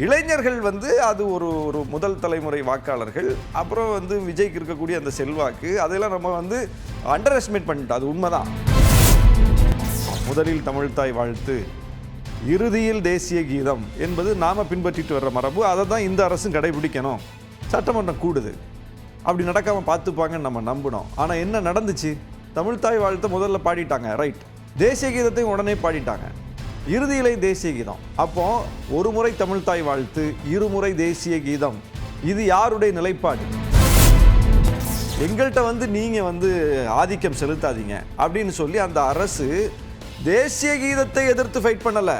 இளைஞர்கள் வந்து அது ஒரு ஒரு முதல் தலைமுறை வாக்காளர்கள். அப்புறம் வந்து விஜய்க்கு இருக்கக்கூடிய அந்த செல்வாக்கு அதெல்லாம் நம்ம வந்து அண்டர் எஸ்டிமேட் பண்ணிட்டோம். அது உண்மைதான். முதலில் தமிழ்த்தாய் வாழ்த்து, இறுதியில் தேசிய கீதம் என்பது நாம் பின்பற்றிட்டு வர்ற மரபு. அதை தான் இந்த அரசும் கடைபிடிக்கணும். சட்டமன்றம் கூடுது, அப்படி நடக்காமல் பார்த்துப்பாங்கன்னு நம்ம நம்பினோம். ஆனால் என்ன நடந்துச்சு? தமிழ்த்தாய் வாழ்த்தை முதல்ல பாடிட்டாங்க, ரைட். தேசிய கீதத்தையும் உடனே பாடிட்டாங்க, இறுதியிலே தேசிய கீதம். அப்போ ஒரு முறை தமிழ்த்தாய் வாழ்த்து, இருமுறை தேசிய கீதம், இது யாருடைய நிலைப்பாடு? எங்கள்கிட்ட வந்து நீங்கள் வந்து ஆதிக்கம் செலுத்தாதீங்க அப்படின்னு சொல்லி அந்த அரசு தேசிய கீதத்தை எதிர்த்து ஃபைட் பண்ணல,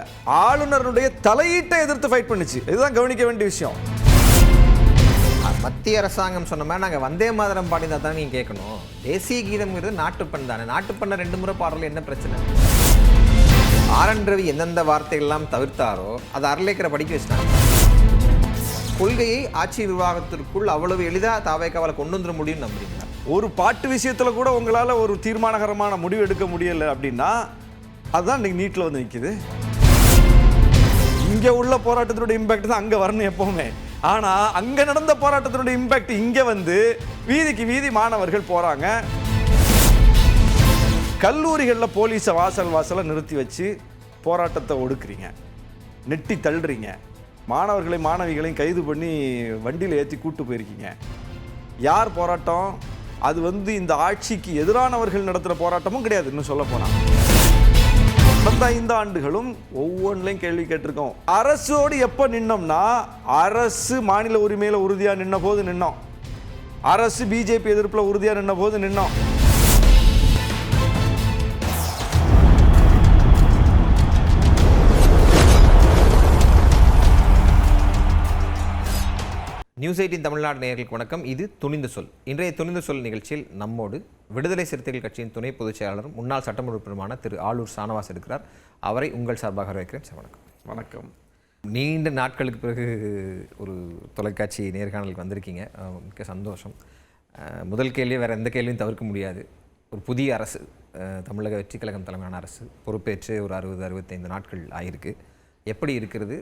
ஆளுநருடைய தலையீட்டை எதிர்த்து ஃபைட் பண்ணுச்சு. இதுதான் கவனிக்க வேண்டிய விஷயம். மத்திய அரசாங்கம் சொன்ன மாதிரி நாங்கள் வந்தே மாதரம் பாடினா தான் நீங்கள் கேட்கணும். தேசிய கீதம்ங்கிறது நாட்டுப்பண் தானே. நாட்டுப்பண்ண 2 முறை பாடுறதுல என்ன பிரச்சனை? ஆர்.என். ரவி எந்தெந்த வார்த்தைகள்லாம் தவிர்த்தாரோ அதை அறலேக்கரை படிக்க வச்சிட்டாங்க. கொள்கையை ஆட்சி நிர்வாகத்திற்குள் அவ்வளவு எளிதாக தாவேக்காவால் கொண்டு வந்துட முடியும்னு நம்புறீங்களா? ஒரு பாட்டு விஷயத்தில் கூட உங்களால் ஒரு தீர்மானகரமான முடிவு எடுக்க முடியலை அப்படின்னா அதுதான் இன்னைக்கு நீட்டில் வந்து நிற்குது. இங்கே உள்ள போராட்டத்தினுடைய இம்பாக்ட் தான் அங்கே வரணும் எப்பவுமே. ஆனால் அங்கே நடந்த போராட்டத்தினுடைய இம்பாக்ட் இங்கே வந்து வீதிக்கு வீதி மாணவர்கள் போகிறாங்க. கல்லூரிகளில் போலீஸை வாசலை நிறுத்தி வச்சு போராட்டத்தை ஒடுக்குறீங்க, நெட்டி தள்ளுறீங்க. மாணவர்களை மாணவிகளையும் கைது பண்ணி வண்டியில் ஏற்றி கூட்டு போயிருக்கீங்க. யார் போராட்டம்? அது வந்து இந்த ஆட்சிக்கு எதிரானவர்கள் நடத்துகிற போராட்டமும் கிடையாது. இன்னும் சொல்ல போனால் கடந்த 5 ஆண்டுகளும் ஒவ்வொன்றிலையும் கேள்வி கேட்டிருக்கோம். அரசோடு எப்போ நின்னோம்னா, அரசு மாநில உரிமையில் உறுதியாக நின்ன போது நின்னோம், அரசு பிஜேபி எதிர்ப்பில் உறுதியாக நின்ன போது நின்னோம். நியூஸ் 18 தமிழ்நாடு நேயர்களுக்கு வணக்கம். இது துணிந்த சொல். இன்றைய துணிந்த சொல் நிகழ்ச்சியில் நம்மோடு விடுதலை சிறுத்தைகள் கட்சியின் துணை பொதுச் செயலாளரும் முன்னாள் சட்டமன்ற உறுப்பினருமான திரு ஆலூர் ஷானவாஸ் இருக்கிறார். அவரை உங்கள் சார்பாக வரவேற்கிறேன். சார் வணக்கம். வணக்கம். நீண்ட நாட்களுக்கு பிறகு ஒரு தொலைக்காட்சி நேர்காணலுக்கு வந்திருக்கீங்க, மிக்க சந்தோஷம். முதல் கேள்வியை வேறு எந்த கேள்வியும் தவிர்க்க முடியாது. ஒரு புதிய அரசு, தமிழக வெற்றி கழகம் தலைமையான அரசு பொறுப்பேற்று ஒரு 60-65 நாட்கள் ஆகிருக்கு. எப்படி இருக்கிறது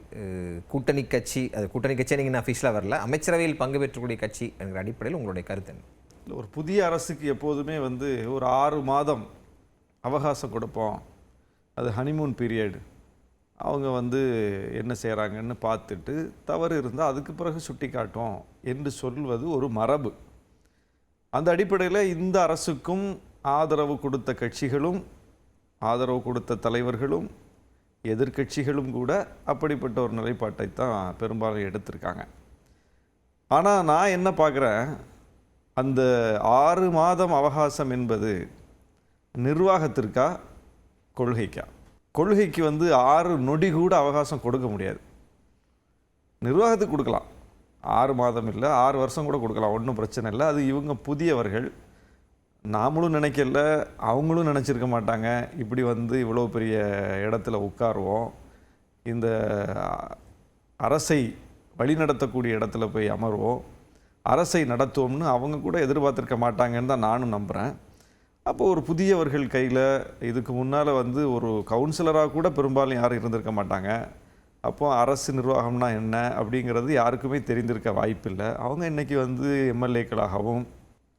கூட்டணி கட்சி? அது கூட்டணி கட்சியை நீங்கள் அஃபீஷியலாக வரல, அமைச்சரவையில் பங்கு பெற்றக்கூடிய கட்சி என்கிற அடிப்படையில் உங்களுடைய கருத்து என்ன? ஒரு புதிய அரசுக்கு எப்போதுமே வந்து ஒரு 6 மாதம் அவகாசம் கொடுப்போம். அது ஹனிமூன் பீரியட். அவங்க வந்து என்ன செய்கிறாங்கன்னு பார்த்துட்டு தவறு இருந்தால் அதுக்கு பிறகு சுட்டி காட்டும் என்று சொல்வது ஒரு மரபு. அந்த அடிப்படையில் இந்த அரசுக்கும் ஆதரவு கொடுத்த கட்சிகளும் ஆதரவு கொடுத்த தலைவர்களும் எதிர்கட்சிகளும் கூட அப்படிப்பட்ட ஒரு நிலைப்பாட்டை தான் பெரும்பாலும் எடுத்திருக்காங்க. ஆனால் நான் என்ன பார்க்குறேன், அந்த 6 மாதம் அவகாசம் என்பது நிர்வாகத்திற்கா கொள்கைக்கா? கொள்கைக்கு வந்து 6 நொடி கூட அவகாசம் கொடுக்க முடியாது. நிர்வாகத்துக்கு கொடுக்கலாம், 6 மாதம் இல்லை 6 வருஷம் கூட கொடுக்கலாம், ஒன்றும் பிரச்சனை இல்லை. அது இவங்க புதியவர்கள், நாமளும் நினைக்கல, அவங்களும் நினச்சிருக்க மாட்டாங்க இப்படி வந்து இவ்வளோ பெரிய இடத்துல உட்காருவோம், இந்த அரசை வழிநடத்தக்கூடிய இடத்துல போய் அமர்வோம், அரசை நடத்துவோம்னு அவங்க கூட எதிர்பார்த்துருக்க மாட்டாங்கன்னு தான் நானும் நம்புகிறேன். அப்போ ஒரு புதியவர்கள் கையில் இதுக்கு முன்னால் வந்து ஒரு கவுன்சிலராக கூட பெரும்பாலும் யாரும் இருந்திருக்க மாட்டாங்க. அப்போ அரசு நிர்வாகம்னா என்ன அப்படிங்கிறது யாருக்குமே தெரிந்திருக்க வாய்ப்பில்லை. அவங்க இன்றைக்கி வந்து எம்எல்ஏக்களாகவும்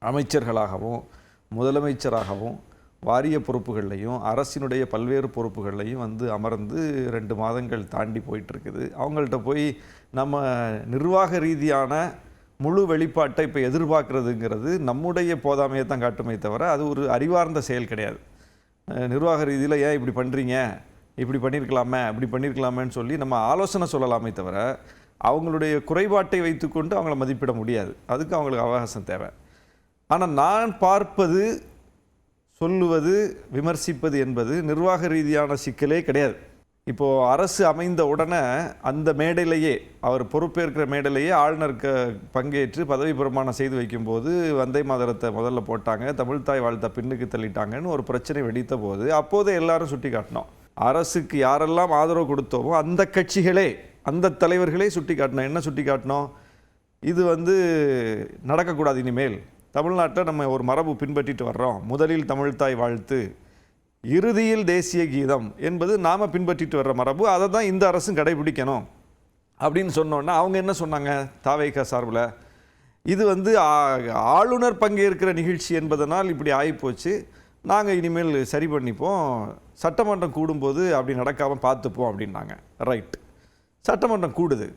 அமைச்சர்களாகவும் முதலமைச்சராகவும் வாரிய பொறுப்புகள்லையும் அரசினுடைய பல்வேறு பொறுப்புகள்லையும் வந்து அமர்ந்து 2 மாதங்கள் தாண்டி போயிட்டுருக்குது. அவங்கள்ட்ட போய் நம்ம நிர்வாக ரீதியான முழு வெளிப்பாட்டை இப்போ எதிர்பார்க்குறதுங்கிறது நம்முடைய போதாமையை தான் காட்டுமே தவிர அது ஒரு அறிவார்ந்த செயல் கிடையாது. நிர்வாக ரீதியில் ஏன் இப்படி பண்ணுறீங்க, இப்படி பண்ணியிருக்கலாமே, அப்படி பண்ணியிருக்கலாமேன்னு சொல்லி நம்ம ஆலோசனை சொல்லலாமே தவிர அவங்களுடைய குறைபாட்டை வைத்துக்கொண்டு அவங்கள மதிப்பிட முடியாது. அதுக்கு அவங்களுக்கு அவகாசம் தேவை. ஆனால் நான் பார்ப்பது, சொல்லுவது, விமர்சிப்பது என்பது நிர்வாக ரீதியான சிக்கலே கிடையாது. இப்போது அரசு அமைந்த உடனே அந்த மேடையிலேயே, அவர் பொறுப்பேற்கிற மேடையிலேயே ஆளுநருக்கு பங்கேற்று பதவி பிரமாணம் செய்து வைக்கும்போது வந்தே மாதரத்தை முதல்ல போட்டாங்க, தமிழ்த்தாய் வாழ்த்தை பின்னுக்கு தள்ளிட்டாங்கன்னு ஒரு பிரச்சனை வெடித்த போது அப்போதே எல்லாரும் சுட்டி காட்டினோம். அரசுக்கு யாரெல்லாம் ஆதரவு கொடுத்தோமோ அந்த கட்சிகளே, அந்த தலைவர்களே சுட்டி காட்டினோம். என்ன சுட்டி காட்டினோம்? இது வந்து நடக்கக்கூடாது. இனிமேல் தமிழ்நாட்டில் நம்ம ஒரு மரபு பின்பற்றிட்டு வர்றோம். முதலில் தமிழ்த்தாய் வாழ்த்து, இறுதியில் தேசிய கீதம் என்பது நாம் பின்பற்றிட்டு வர்ற மரபு. அதை தான் இந்த அரசும் கடைபிடிக்கணும். அப்படின்னு சொன்னோன்னா அவங்க என்ன சொன்னாங்க தாவேகா சார்பில், இது வந்து ஆளுநர் பங்கேற்கிற நிகழ்ச்சி என்பதனால் இப்படி ஆகிப்போச்சு, நாங்கள் இனிமேல் சரி பண்ணிப்போம், சட்டமன்றம் கூடும்போது அப்படி நடக்காமல் பார்த்துப்போம் அப்படின்னாங்க. ரைட், சட்டமன்றம் கூடுது,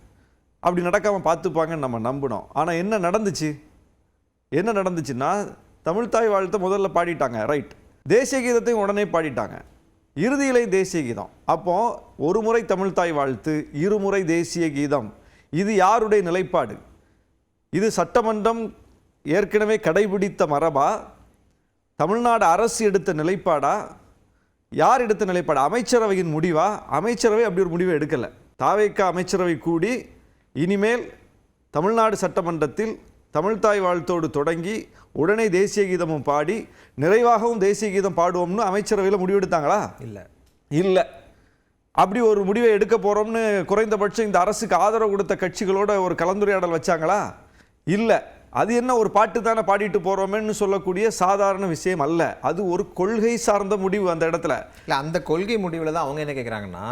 அப்படி நடக்காமல் பார்த்துப்பாங்கன்னு நம்ம நம்பினோம். ஆனால் என்ன நடந்துச்சுன்னா தமிழ்த்தாய் வாழ்த்தை முதல்ல பாடிட்டாங்க, ரைட், தேசிய கீதத்தையும் உடனே பாடிட்டாங்க, இறுதியிலே தேசிய கீதம். அப்போ ஒரு முறை தமிழ்த்தாய் வாழ்த்து, இருமுறை தேசிய கீதம், இது யாருடைய நிலைப்பாடு? இது சட்டமன்றம் ஏற்கனவே கடைபிடித்த மரபா? தமிழ்நாடு அரசு எடுத்த நிலைப்பாடா? யார் எடுத்த நிலைப்பாடு? அமைச்சரவையின் முடிவா? அமைச்சரவை அப்படி ஒரு முடிவை எடுக்கலை. தாவேகா அமைச்சரவை கூடி இனிமேல் தமிழ்நாடு சட்டமன்றத்தில் தமிழ்த்தாய் வாழ்த்தோடு தொடங்கி உடனே தேசிய கீதமும் பாடி நிறைவாகவும் தேசிய கீதம் பாடுவோம்னு அமைச்சரவையில் முடிவெடுத்தாங்களா? இல்லை. அப்படி ஒரு முடிவை எடுக்க போகிறோம்னு குறைந்தபட்சம் இந்த அரசுக்கு ஆதரவு கொடுத்த கட்சிகளோட ஒரு கலந்துரையாடல் வச்சாங்களா? இல்லை. அது என்ன ஒரு பாட்டு தானே பாடிட்டு போகிறோமேன்னு சொல்லக்கூடிய சாதாரண விஷயம் அல்ல. அது ஒரு கொள்கை சார்ந்த முடிவு. அந்த இடத்துல இல்லை, அந்த கொள்கை முடிவில் தான் அவங்க என்ன கேட்குறாங்கன்னா,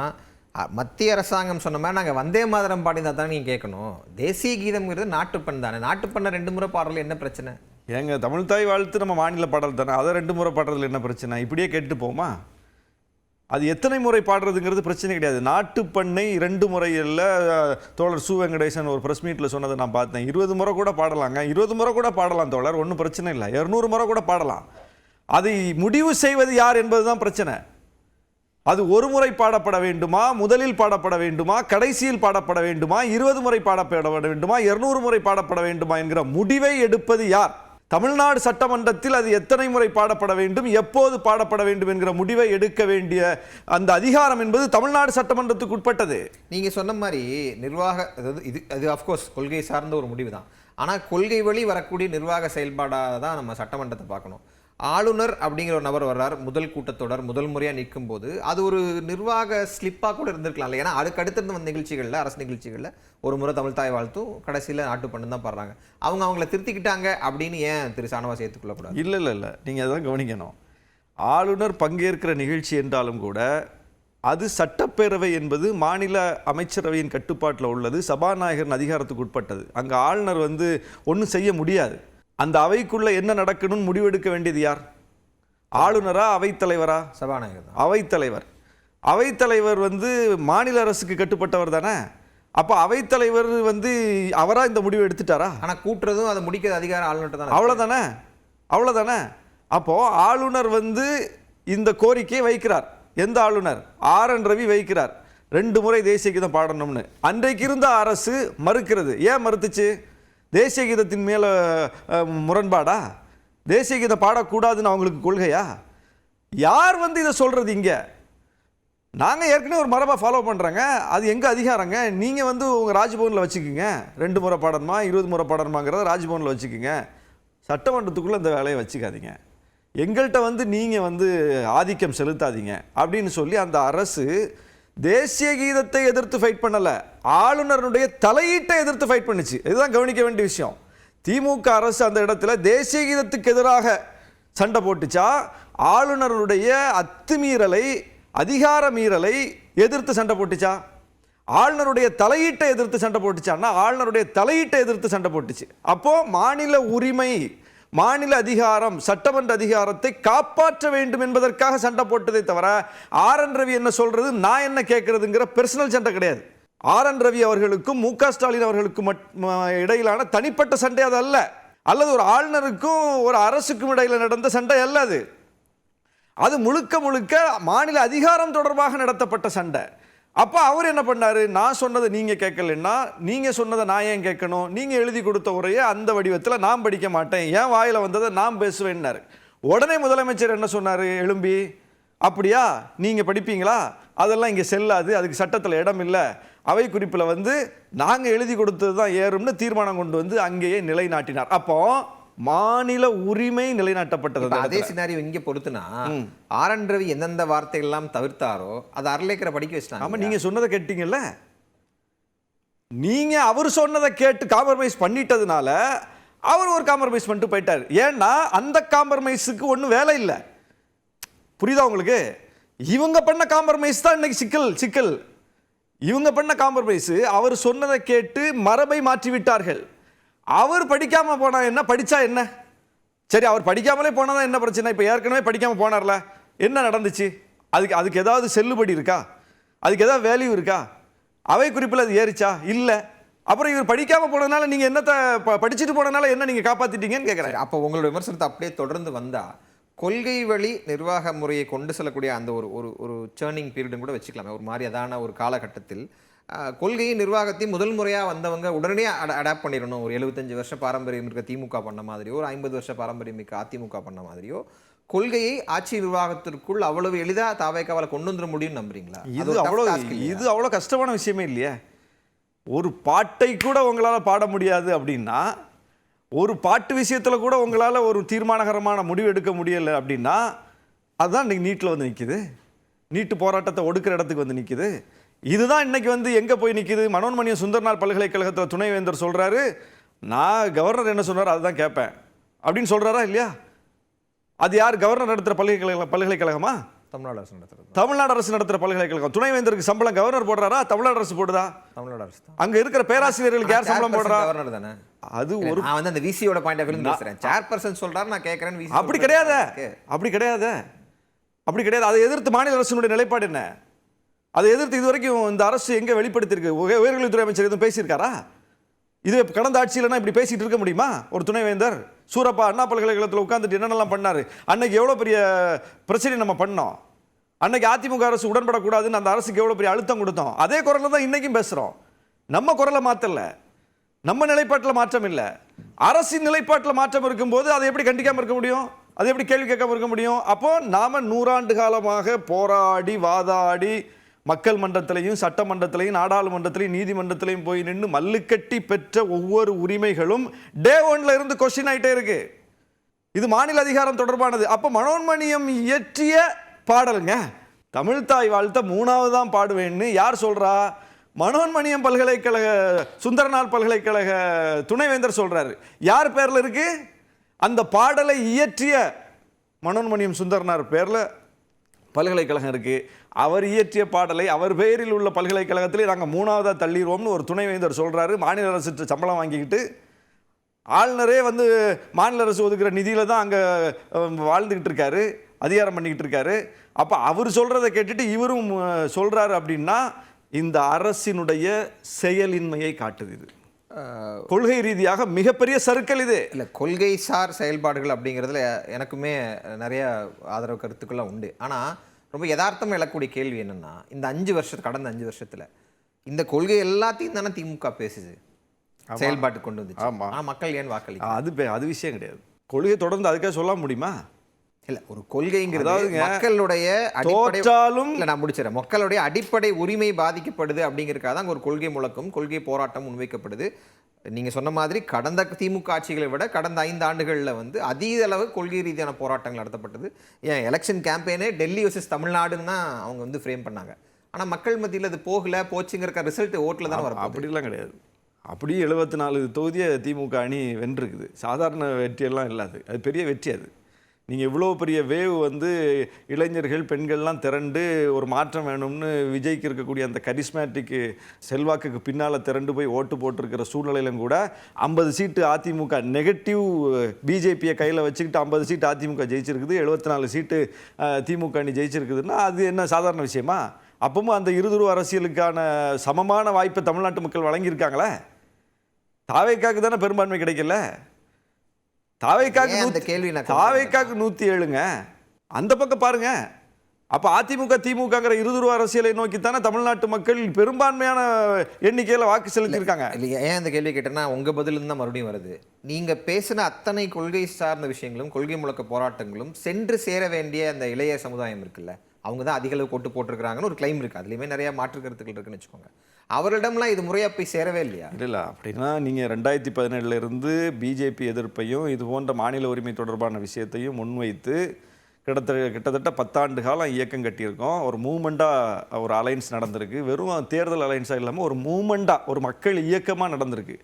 மத்திய அரசாங்கம் சொன்ன மாதிரி நாங்கள் வந்தே மாதரம் பாடினா தானே நீங்கள் கேட்கணும், தேசிய கீதம்ங்கிறது நாட்டுப்பண் தானே, நாட்டுப்பண்ணை 2 முறை பாடுறதுல என்ன பிரச்சனை? ஏங்க, தமிழ்த்தாய் வாழ்த்து நம்ம மாநில பாடல் தானே, அதை 2 முறை பாடுறதுல என்ன பிரச்சனை? இப்படியே கேட்டு போமா? அது எத்தனை முறை பாடுறதுங்கிறது பிரச்சனை கிடையாது. நாட்டுப்பண்ணை 2 முறையில் தோழர் சு வெங்கடேசன் ஒரு ப்ரெஸ் மீட்டில் சொன்னதை நான் பார்த்தேன். 20 முறை கூட பாடலாங்க, 20 முறை கூட பாடலாம் தோழர், ஒன்றும் பிரச்சனை இல்லை. 200 முறை கூட பாடலாம். அதை முடிவு செய்வது யார் என்பது தான் பிரச்சனை. அது ஒரு முறை பாடப்பட வேண்டுமா, முதலில் பாடப்பட வேண்டுமா, கடைசியில் பாடப்பட வேண்டுமா, 20 முறை பாடப்பட வேண்டுமா, 200 முறை பாடப்பட வேண்டுமா என்கிற முடிவை எடுப்பது யார்? தமிழ்நாடு சட்டமன்றத்தில் அது எத்தனை முறை பாடப்பட வேண்டும், எப்போது பாடப்பட வேண்டும் என்கிற முடிவை எடுக்க வேண்டிய அந்த அதிகாரம் என்பது தமிழ்நாடு சட்டமன்றத்துக்கு உட்பட்டது. நீங்க சொன்ன மாதிரி நிர்வாக, அது அஃப்கோர்ஸ் கொள்கை சார்ந்த ஒரு முடிவு தான். ஆனால் கொள்கை வழி வரக்கூடிய நிர்வாக செயல்பாடாக தான் நம்ம சட்டமன்றத்தை பார்க்கணும். ஆளுநர் அப்படிங்கிற ஒரு நபர் வர்றார், முதல் கூட்டத்தொடர் முதல் முறையாக நிற்கும் போது அது ஒரு நிர்வாக ஸ்லிப்பாக கூட இருந்திருக்கலாம்ல. ஏன்னா அதுக்கு அடுத்திருந்த நிகழ்ச்சிகளில், அரசு நிகழ்ச்சிகளில் ஒரு முறை தமிழ்த்தாய் வாழ்த்தும் கடைசியில் நாட்டு பண்ணு தான் பாடுறாங்க. அவங்கள திருத்திக்கிட்டாங்க அப்படின்னு ஏன் திரு சானவாஸ் ஏற்றுக்கொள்ளக்கூடாது? இல்லை, நீங்கள் அதான் கவனிக்கணும். ஆளுநர் பங்கேற்கிற நிகழ்ச்சி என்றாலும் கூட அது சட்டப்பேரவை என்பது மாநில அமைச்சரவையின் கட்டுப்பாட்டில் உள்ளது, சபாநாயகரின் அதிகாரத்துக்கு உட்பட்டது. அங்கே ஆளுநர் ஒன்றும் செய்ய முடியாது. அந்த அவைக்குள்ள என்ன நடக்கணும்னு முடிவெடுக்க வேண்டியது யார்? ஆளுநரா, அவைத்தலைவரா? சபாநாயகர். அவைத்தலைவர். அவைத்தலைவர் மாநில அரசுக்கு கட்டுப்பட்டவர் தானே. அப்போ அவைத்தலைவர் அவரா இந்த முடிவு எடுத்துட்டாரா? ஆனால் கூட்டுறதும் அதை முடிக்கிற அதிகாரம் ஆளுநர் தான். அவ்வளோதானே. அப்போ ஆளுநர் இந்த கோரிக்கையை வைக்கிறார். எந்த ஆளுநர்? ஆர்.என். ரவி வைக்கிறார், 2 முறை தேசிய கீதம் பாடணும்னு. அன்றைக்கு இருந்த அரசு மறுக்கிறது. ஏன் மறுத்துச்சு? தேசிய கீதத்தின் மேலே முரண்பாடா? தேசிய கீதம் பாடக்கூடாதுன்னு அவங்களுக்கு கொள்கையா? யார் இதை சொல்கிறது? இங்கே நாங்கள் ஏற்கனவே ஒரு மரபாக ஃபாலோ பண்ணுறாங்க, அது எங்கள் அதிகாரங்க. நீங்கள் உங்கள் ராஜ்பவனில் வச்சுக்கோங்க, 2 முறை பாடணுமா 20 முறை பாடணுமாங்கிறத ராஜ்பவனில் வச்சுக்கோங்க, சட்டமன்றத்துக்குள்ளே இந்த வேலையை வச்சுக்காதீங்க, எங்கள்கிட்ட நீங்கள் ஆதிக்கம் செலுத்தாதீங்க அப்படின்னு சொல்லி அந்த அரசு தேசிய கீதத்தை எதிர்த்து ஃபைட் பண்ணல, ஆளுநருடைய தலையீட்டை எதிர்த்து ஃபைட் பண்ணுச்சு. இதுதான் கவனிக்க வேண்டிய விஷயம். திமுக அரசு அந்த இடத்துல தேசிய கீதத்துக்கு எதிராக சண்டை போட்டுச்சா, ஆளுநருடைய அத்துமீறலை, அதிகார மீறலை எதிர்த்து சண்டை போட்டுச்சா? ஆளுநருடைய தலையீட்டை எதிர்த்து சண்டை போட்டுச்சான்னா ஆளுநருடைய தலையீட்டை எதிர்த்து சண்டை போட்டுச்சு. அப்போ மாநில உரிமை, மாநில அதிகாரம், சட்டமன்ற அதிகாரத்தை காப்பாற்ற வேண்டும் என்பதற்காக சண்டை போட்டதை தவிர ஆர்.என். ரவி என்ன சொல்றது, நான் என்ன கேட்கறதுங்கிற பெர்சனல் சண்டை கிடையாது. ஆர்.என். ரவி அவர்களுக்கும் மு.க. ஸ்டாலின் அவர்களுக்கும் இடையிலான தனிப்பட்ட சண்டை அது அல்ல, அல்லது ஒரு ஆளுநருக்கும் ஒரு அரசுக்கும் இடையில நடந்த சண்டை அல்ல. அது முழுக்க முழுக்க மாநில அதிகாரம் தொடர்பாக நடத்தப்பட்ட சண்டை. அப்போ அவர் என்ன பண்ணாரு, நான் சொன்னதை நீங்கள் கேட்கலன்னா நீங்கள் சொன்னதை நான் ஏன் கேட்கணும், நீங்கள் எழுதி கொடுத்த உரையை அந்த வடிவத்தில் நான் படிக்க மாட்டேன், என் வாயில் வந்ததை நான் பேசுவேன்னாரு. உடனே முதலமைச்சர் என்ன சொன்னார் எழும்பி, அப்படியா நீங்கள் படிப்பீங்களா, அதெல்லாம் இங்கே செல்லாது, அதுக்கு சட்டத்தில் இடம் இல்லை, அவை குறிப்பில் நாங்கள் எழுதி கொடுத்தது தான் ஏறும்னு தீர்மானம் கொண்டு அங்கேயே நிலைநாட்டினார். அப்போ மாநில உரிமை நிலைநாட்டப்பட்டது. அதே சினாரியோ இங்கே பொறுத்துனா ஆர்.என். ரவி எந்தெந்த வார்த்தைகள் எல்லாம் தவிர்த்தாரோ அதை அர்லேக்கரை படிக்க வச்சிட்டாங்க. ஆமாம், நீங்கள் சொன்னதை கேட்டீங்கல்ல, நீங்கள் அவர் சொன்னதை கேட்டு காம்ப்ரமைஸ் பண்ணிட்டதுனால அவர் ஒரு காம்ப்ரமைஸ் பண்ணிட்டு போயிட்டார். ஏன்னா அந்த காம்ப்ரமைஸுக்கு ஒன்றும் வேலை இல்லை. புரியுதா உங்களுக்கு? இவங்க பண்ண காம்ப்ரமைஸ் தான் இன்னைக்கு சிக்கல். இவங்க பண்ண காம்ப்ரமைஸ், அவர் சொன்னதை கேட்டு மரபை மாற்றி விட்டார்கள். அவர் படிக்காம போனா என்ன, படிச்சா என்ன? சரி, அவர் படிக்காமலே போனாதான் என்ன பிரச்சனை? இப்போ ஏற்கனவே படிக்காம போனார்ல, என்ன நடந்துச்சு? அதுக்கு ஏதாவது செல்லுபடி இருக்கா? அதுக்கு ஏதாவது வேல்யூ இருக்கா? அவை குறிப்பில் அது ஏறிச்சா? இல்லை. அப்புறம் இவர் படிக்காம போனதுனால நீங்க என்னத்தை படிச்சுட்டு போனதுனால என்ன நீங்க காப்பாத்திட்டீங்கன்னு கேட்குறேன். அப்போ உங்களோட விமர்சனத்தை அப்படியே தொடர்ந்து வந்தா கொள்கை வழி நிர்வாக முறையை கொண்டு செல்லக்கூடிய அந்த ஒரு ஒரு ஒரு சேர்னிங் பீரியடும் கூட வச்சுக்கலாமே. ஒரு மாதிரியான ஒரு காலகட்டத்தில் கொள்கையும் நிர்வாகத்தையும் முதல் முறையாக வந்தவங்க உடனே அடாப்ட் பண்ணிடணும். ஒரு 75 வருஷ பாரம்பரியம் இருக்க திமுக பண்ண மாதிரியோ, ஒரு 50 வருஷ பாரம்பரியம் இருக்க அதிமுக பண்ண மாதிரியோ கொள்கையை ஆட்சி நிர்வாகத்திற்குள் அவ்வளவு எளிதாக தாவேக்காவால் கொண்டு வந்துட முடியும்னு நம்புறீங்களா? இது அவ்வளோ கஷ்டமான விஷயமே இல்லையே. ஒரு பாட்டை கூட உங்களால் பாட முடியாது அப்படின்னா, ஒரு பாட்டு விஷயத்தில் கூட உங்களால் ஒரு தீர்மானகரமான முடிவு எடுக்க முடியலை அப்படின்னா, அதுதான் இன்னைக்கு நீட்டில் வந்து நிற்குது. நீட்டு போராட்டத்தை ஒடுக்கிற இடத்துக்கு வந்து நிற்குது. இதுதான் இன்னைக்கு வந்து எங்கே போய் நிற்குது? மனோன்மணியம் சுந்தரனார் பல்கலைக்கழகத்தில் துணைவேந்தர் சொல்கிறாரு, நான் கவர்னர் என்ன சொன்னார் அதுதான் கேட்பேன் அப்படின்னு சொல்கிறாரா இல்லையா? அது யார்? கவர்னர் நடத்துகிற பல்கலைக்கழகமா? தமிழ்நாடு அரசு நடத்துறது. தமிழ்நாடு அரசு நடத்துகிற பல்கலைக்கழகம். துணைவேந்தருக்கு சம்பளம் கவர்னர் போடுறாரா, தமிழ்நாடு அரசு போடுதா? தமிழ்நாடு அரசு. அங்க இருக்கிற பேராசிரியர்களுக்கு யார் சம்பளம் போடுறா? கவர்னர் தானே. அது ஒரு நான் வந்து அந்த விசியோட பாயிண்ட் ஆஃப் வியூ பேசுறேன். சேர்பர்சன் சொல்றாரு, நான் கேட்கறேன். விசி அப்படி கிடையாது. அதை எதிர்த்து மாநில அரசினுடைய நிலைப்பாடு என்ன? அதை எதிர்த்து இதுவரைக்கும் இந்த அரசு எங்க வெளிப்படுத்தியிருக்கு? உயர்கல்வித்துறை அமைச்சர் எதுவும் பேசியிருக்காரா? இது கடந்த ஆட்சியிலனா இப்படி பேசிட்டு இருக்க முடியுமா? ஒரு துணைவேந்தர் சூரப்பா அண்ணா பல்கலைக்கழகத்தில் உட்கார்ந்துட்டு என்னென்னலாம் பண்ணாரு? அன்னைக்கு எவ்வளோ பெரிய பிரச்சனை நம்ம பண்ணோம். அன்னைக்கு அதிமுக அரசு உடன்படக்கூடாதுன்னு அந்த அரசுக்கு எவ்வளோ பெரிய அழுத்தம் கொடுத்தோம். அதே குரலில் தான் இன்னைக்கும் பேசுகிறோம். நம்ம குரலை மாற்றல, நம்ம நிலைப்பாட்டில் மாற்றம் இல்லை. அரசின் நிலைப்பாட்டில் மாற்றம் இருக்கும்போது அதை எப்படி கண்டிக்காமல் இருக்க முடியும்? அதை எப்படி கேள்வி கேட்காம இருக்க முடியும்? அப்போ நாம 100 ஆண்டு காலமாக போராடி வாதாடி மக்கள் மன்றத்திலையும் சட்டமன்றத்திலையும் நாடாளுமன்றத்திலையும் நீதிமன்றத்திலையும் போய் நின்று மல்லுக்கட்டி பெற்ற ஒவ்வொரு உரிமைகளும் டே 1ல இருந்து கொஸ்டின் ஆயிட்டே இருக்கு. இது மாநில அதிகாரம் தொடர்பானது. அப்ப மனோன்மணியம் இயற்றிய பாடலுங்க, தமிழ்தாய் வாழ்த்த 3வது தான் பாடுவேன்னு யார் சொல்றா? மனோன்மணியம் பல்கலைக்கழக சுந்தரனார் பல்கலைக்கழக துணைவேந்தர் சொல்றாரு. யார் பேர்ல இருக்கு? அந்த பாடலை இயற்றிய மனோன்மணியம் சுந்தரனார் பேர்ல பல்கலைக்கழகம் இருக்கு. அவர் இயற்றிய பாடலை அவர் பெயரில் உள்ள பல்கலைக்கழகத்திலே நாங்கள் 3வதா தள்ளிடுவோம்னு ஒரு துணைவேந்தர் சொல்றாரு. மாநில அரசு சம்பளம் வாங்கிக்கிட்டு ஆளுநரே வந்து மாநில அரசு ஒதுக்குற நிதியில தான் அங்கே வாழ்ந்துக்கிட்டு இருக்காரு, அதிகாரம் பண்ணிக்கிட்டு இருக்காரு. அப்போ அவர் சொல்றதை கேட்டுட்டு இவரும் சொல்றாரு அப்படின்னா இந்த அரசினுடைய செயலின்மையை காட்டுது. இது கொள்கை ரீதியாக மிகப்பெரிய சறுக்கல். இது இல்லை, கொள்கை சார் செயல்பாடுகள் அப்படிங்கிறதுல எனக்குமே நிறைய ஆதரவு கருத்துக்கள்லாம் உண்டு. ஆனால் ரொம்ப யதார்த்தமாக எழக்கூடிய கேள்வி என்னென்னா, இந்த கடந்த 5 வருஷத்தில் இந்த கொள்கை எல்லாத்தையும் தானே திமுக பேசுது, செயல்பாட்டு கொண்டு வந்துச்சு. ஆனால் மக்கள் ஏன் வாக்களிக்க? அது விஷயம் கிடையாது. கொள்கை தொடர்ந்து அதுக்காக சொல்ல முடியுமா? இல்லை, ஒரு கொள்கைங்கிறது மக்களுடைய தோற்றாலும் இல்லை, நான் முடிச்சிடறேன். மக்களுடைய அடிப்படை உரிமை பாதிக்கப்படுது அப்படிங்கிறதுக்காக தான் ஒரு கொள்கை முழக்கம், கொள்கை போராட்டம் முன்வைக்கப்படுது. நீங்கள் சொன்ன மாதிரி கடந்த திமுக ஆட்சிகளை விட கடந்த 5 ஆண்டுகளில் வந்து அதிக அளவு கொள்கை ரீதியான போராட்டங்கள் நடத்தப்பட்டது. ஏன் எலெக்ஷன் கேம்பெயினே டெல்லி வர்சஸ் தமிழ்நாடுன்னு தான் அவங்க வந்து ஃப்ரேம் பண்ணாங்க. ஆனால் மக்கள் மத்தியில் அது போச்சுங்கிற ரிசல்ட் ஓட்டில் தான் வரும். அப்படிலாம் கிடையாது. அப்படியே 74 தொகுதியை திமுக அணி வென்றிருக்குது. சாதாரண வெற்றியெல்லாம் இல்லாது, அது பெரிய வெற்றி. அது நீங்கள் இவ்வளோ பெரிய வேவ் வந்து இளைஞர்கள் பெண்கள்லாம் திரண்டு ஒரு மாற்றம் வேணும்னு விஜய்க்கு இருக்கக்கூடிய அந்த கரிஸ்மேட்டிக் செல்வாக்குக்கு பின்னால் திரண்டு போய் ஓட்டு போட்டிருக்கிற சூழ்நிலையிலும் கூட 50 சீட்டு அதிமுக நெகட்டிவ் பிஜேபியை கையில் வச்சுக்கிட்டு 50 சீட்டு அதிமுக ஜெயிச்சிருக்குது, 74 சீட்டு திமுக அணி ஜெயிச்சிருக்குதுன்னா அது என்ன சாதாரண விஷயமா? அப்பவும் அந்த இருதுருவ அரசியலுக்கான சமமான வாய்ப்பை தமிழ்நாட்டு மக்கள் வழங்கியிருக்காங்களே. தாவேக்காக்கு தானே பெரும்பான்மை கிடைக்கல. தாவேக்காக்கு 107ங்க. அந்த பக்கம் பாருங்க. அப்ப அதிமுக திமுகங்கிற இருதுருவ அரசியலை நோக்கி தானே தமிழ்நாட்டு மக்கள் பெரும்பான்மையான எண்ணிக்கையில் வாக்கு செலுத்தியிருக்காங்க. இல்லையா? ஏன் அந்த கேள்வி கேட்டேன்னா உங்க பதிலிருந்து தான் மறுபடியும் வருது. நீங்க பேசின அத்தனை கொள்கை சார்ந்த விஷயங்களும் கொள்கை முழக்க போராட்டங்களும் சென்று சேர வேண்டிய அந்த இளைய சமுதாயம் இருக்குல்ல, அவங்க தான் அதிக அளவு போட்டு போட்டிருக்கிறாங்கன்னு ஒரு கிளைம் இருக்குது. அதுலேயுமே நிறைய மாற்று கருத்துக்கள் இருக்குன்னு வச்சுக்கோங்க. அவரிடம்லாம் இது முறையாக போய் சேரவே இல்லையா? இல்லை, அப்படின்னா நீங்கள் 2017 இருந்து பிஜேபி எதிர்ப்பையும் இது போன்ற மாநில உரிமை தொடர்பான விஷயத்தையும் முன்வைத்து கிட்டத்தட்ட 10 ஆண்டு காலம் இயக்கம் கட்டியிருக்கோம். ஒரு மூமெண்ட்டாக ஒரு அலைன்ஸ் நடந்திருக்கு. வெறும் தேர்தல் அலைன்ஸாக இல்லாமல் ஒரு மூமெண்ட்டாக ஒரு மக்கள் இயக்கமாக நடந்திருக்கு.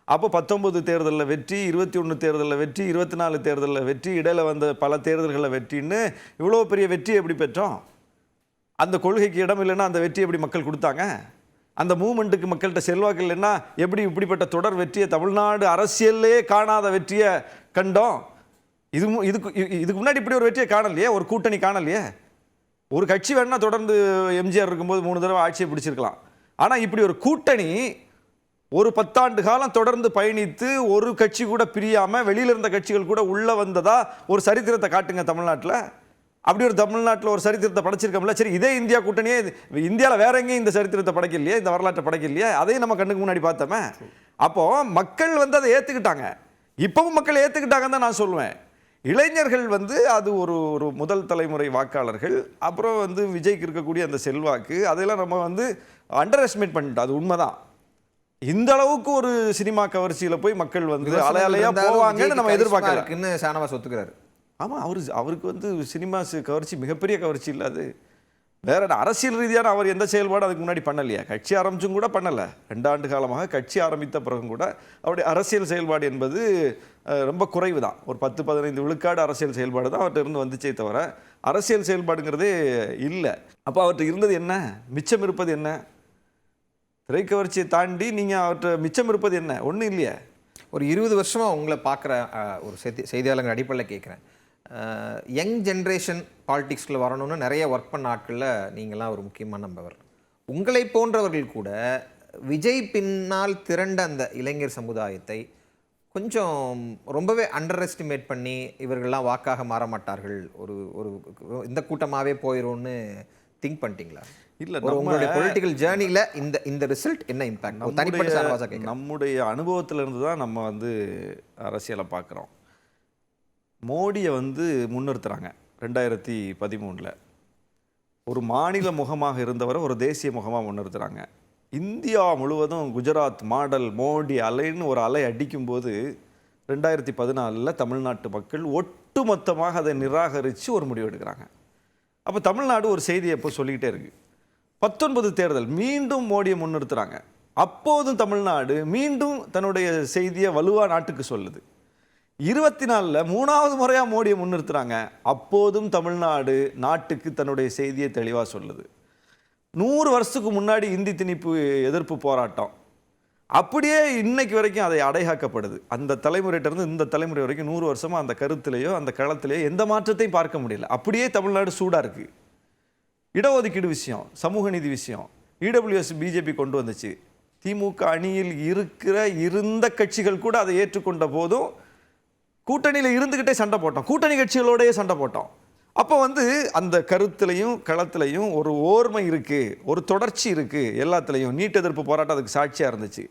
அப்போ 19 தேர்தலில் வெற்றி, 21 தேர்தலில் வெற்றி, 24 தேர்தலில் வெற்றி, இடையில வந்த பல தேர்தல்களில் வெற்றின்னு இவ்வளோ பெரிய வெற்றி எப்படி பெற்றோம்? அந்த கொள்கைக்கு இடம் இல்லைன்னா அந்த வெற்றி எப்படி மக்கள் கொடுத்தாங்க? அந்த மூமெண்ட்டுக்கு மக்கள்கிட்ட செல்வாக்கு இல்லைன்னா எப்படி இப்படிப்பட்ட தொடர் வெற்றியை, தமிழ்நாடு அரசியல்லே காணாத வெற்றியை கண்டோம். இதுக்கு முன்னாடி இப்படி ஒரு வெற்றியை காணலையே, ஒரு கூட்டணி காணலையே. ஒரு கட்சி வேணா தொடர்ந்து எம்ஜிஆர் இருக்கும்போது 3 தடவை ஆட்சியை பிடிச்சிருக்கலாம். ஆனால் இப்படி ஒரு கூட்டணி ஒரு 10 ஆண்டு காலம் தொடர்ந்து பயணித்து ஒரு கட்சி கூட பிரியாம வெளியில இருந்த கட்சிகள் கூட உள்ள வந்ததா ஒரு சரித்திரத்தை காட்டுங்க தமிழ்நாட்டில். அப்படி ஒரு தமிழ்நாட்டில் ஒரு சரித்திரத்தை படைச்சிருக்கோம்ல. சரி, இதே இந்தியா கூட்டணியே இந்தியாவில் வேற எங்கேயும் இந்த சரித்திரத்தை படைக்கலையே, இந்த வரலாற்றை படைக்கலையே, அதையும் நம்ம கண்ணுக்கு முன்னாடி பார்த்தோமே. அப்போ மக்கள் வந்து அதை ஏற்றுக்கிட்டாங்க. இப்பவும் மக்கள் ஏற்றுக்கிட்டாங்கன்னு தான் நான் சொல்லுவேன். இளைஞர்கள் வந்து அது ஒரு முதல் தலைமுறை வாக்காளர்கள். அப்புறம் வந்து விஜய்க்கு இருக்கக்கூடிய அந்த செல்வாக்கு, அதெல்லாம் நம்ம வந்து அண்டர் எஸ்டிமேட் பண்ணிட்டோம். அது உண்மைதான். இந்த அளவுக்கு ஒரு சினிமா கவர்ச்சியில் போய் மக்கள் வந்து அலையா போவாங்கன்னு நம்ம எதிர்பார்க்கல. ஷானவாஸ் ஒத்துக்கிறாரு. ஆமாம், அவருக்கு வந்து சினிமா கவர்ச்சி மிகப்பெரிய கவர்ச்சி இல்லை. அது வேற அரசியல் ரீதியான அவர் எந்த செயல்பாடு அதுக்கு முன்னாடி பண்ணலையா? கட்சி ஆரம்பிச்சும் கூட பண்ணலை. 2 ஆண்டு காலமாக கட்சி ஆரம்பித்த பிறகும் கூட அவருடைய அரசியல் செயல்பாடு என்பது ரொம்ப குறைவு தான். ஒரு 10-15 விழுக்காடு அரசியல் செயல்பாடு தான் அவர்கிட்ட இருந்து வந்துச்சே தவிர அரசியல் செயல்பாடுங்கிறதே இல்லை. அப்போ அவர்கிட்ட இருந்தது என்ன? மிச்சம் இருப்பது என்ன? திரைக்கவர்ச்சியை தாண்டி நீங்கள் அவர்கிட்ட மிச்சம் இருப்பது என்ன? ஒன்றும் இல்லையே. ஒரு 20 வருஷமாக உங்களை பார்க்குற ஒரு செய்தியாளர்கள் அடிப்படையில் கேட்குறேன். யங் ஜென்ரேஷன் பாலிடிக்ஸில் வரணும்னு நிறைய ஒர்க் பண்ண ஆட்களில் நீங்களாம் ஒரு முக்கியமான நம்பவர். உங்களை போன்றவர்கள் கூட விஜய் பின்னால் திரண்ட அந்த இளைஞர் சமுதாயத்தை கொஞ்சம் ரொம்பவே அண்டர் எஸ்டிமேட் பண்ணி இவர்கள்லாம் வாக்காக மாற மாட்டார்கள், ஒரு இந்த கூட்டமாகவே போயிடும்னு திங்க் பண்ணிட்டீங்களா? இல்லை, உங்களுடைய பொலிட்டிக்கல் ஜேர்னியில் இந்த ரிசல்ட் என்ன இம்பாக்ட் தனிப்பட்ட சார்பாக கேட்குறேன். நம்முடைய அனுபவத்திலிருந்து தான் நம்ம வந்து அரசியலை பார்க்குறோம். மோடியை வந்து முன்னிறுத்துறாங்க 2013. ஒரு மாநில முகமாக இருந்தவரை ஒரு தேசிய முகமாக முன்னிறுத்துறாங்க. இந்தியா முழுவதும் குஜராத் மாடல் மோடி அலைன்னு ஒரு அலை அடிக்கும்போது 2014 தமிழ்நாட்டு மக்கள் ஒட்டுமொத்தமாக அதை நிராகரித்து ஒரு முடிவு எடுக்கிறாங்க. அப்போ தமிழ்நாடு ஒரு செய்தியை எப்போ சொல்லிக்கிட்டே இருக்கு. 19 தேர்தல் மீண்டும் மோடியை முன்னிறுத்துறாங்க. அப்போதும் தமிழ்நாடு மீண்டும் தன்னுடைய செய்தியை வலுவாக நாட்டுக்கு சொல்லுது. 24 3வது முறையாக மோடியை முன்னிறுத்துறாங்க. அப்போதும் தமிழ்நாடு நாட்டுக்கு தன்னுடைய செய்தியை தெளிவாக சொல்லுது. 100 வருஷத்துக்கு முன்னாடி இந்தி திணிப்பு எதிர்ப்பு போராட்டம் அப்படியே இன்னைக்கு வரைக்கும் அதை அடைகாக்கப்படுது. அந்த தலைமுறையிட்டிருந்து இந்த தலைமுறை வரைக்கும் 100 வருஷமாக அந்த கருத்திலேயோ அந்த களத்திலேயோ எந்த மாற்றத்தையும் பார்க்க முடியல. அப்படியே தமிழ்நாடு சூடாக இருக்குது. இடஒதுக்கீடு விஷயம், சமூக நீதி விஷயம், இடபிள்யூஎஸ் பிஜேபி கொண்டு வந்துச்சு. திமுக அணியில் இருந்த கட்சிகள் கூட அதை ஏற்றுக்கொண்ட போதும் கூட்டணியில் இருந்துக்கிட்டே சண்டை போட்டோம், கூட்டணி கட்சிகளோடய சண்டை போட்டோம். அப்போ வந்து அந்த கருத்துலையும் களத்துலையும் ஒரு ஓர்மை இருக்குது, ஒரு தொடர்ச்சி இருக்குது. எல்லாத்துலேயும் நீட் எதிர்ப்பு போராட்டம் அதுக்கு சாட்சியாக இருந்துச்சு,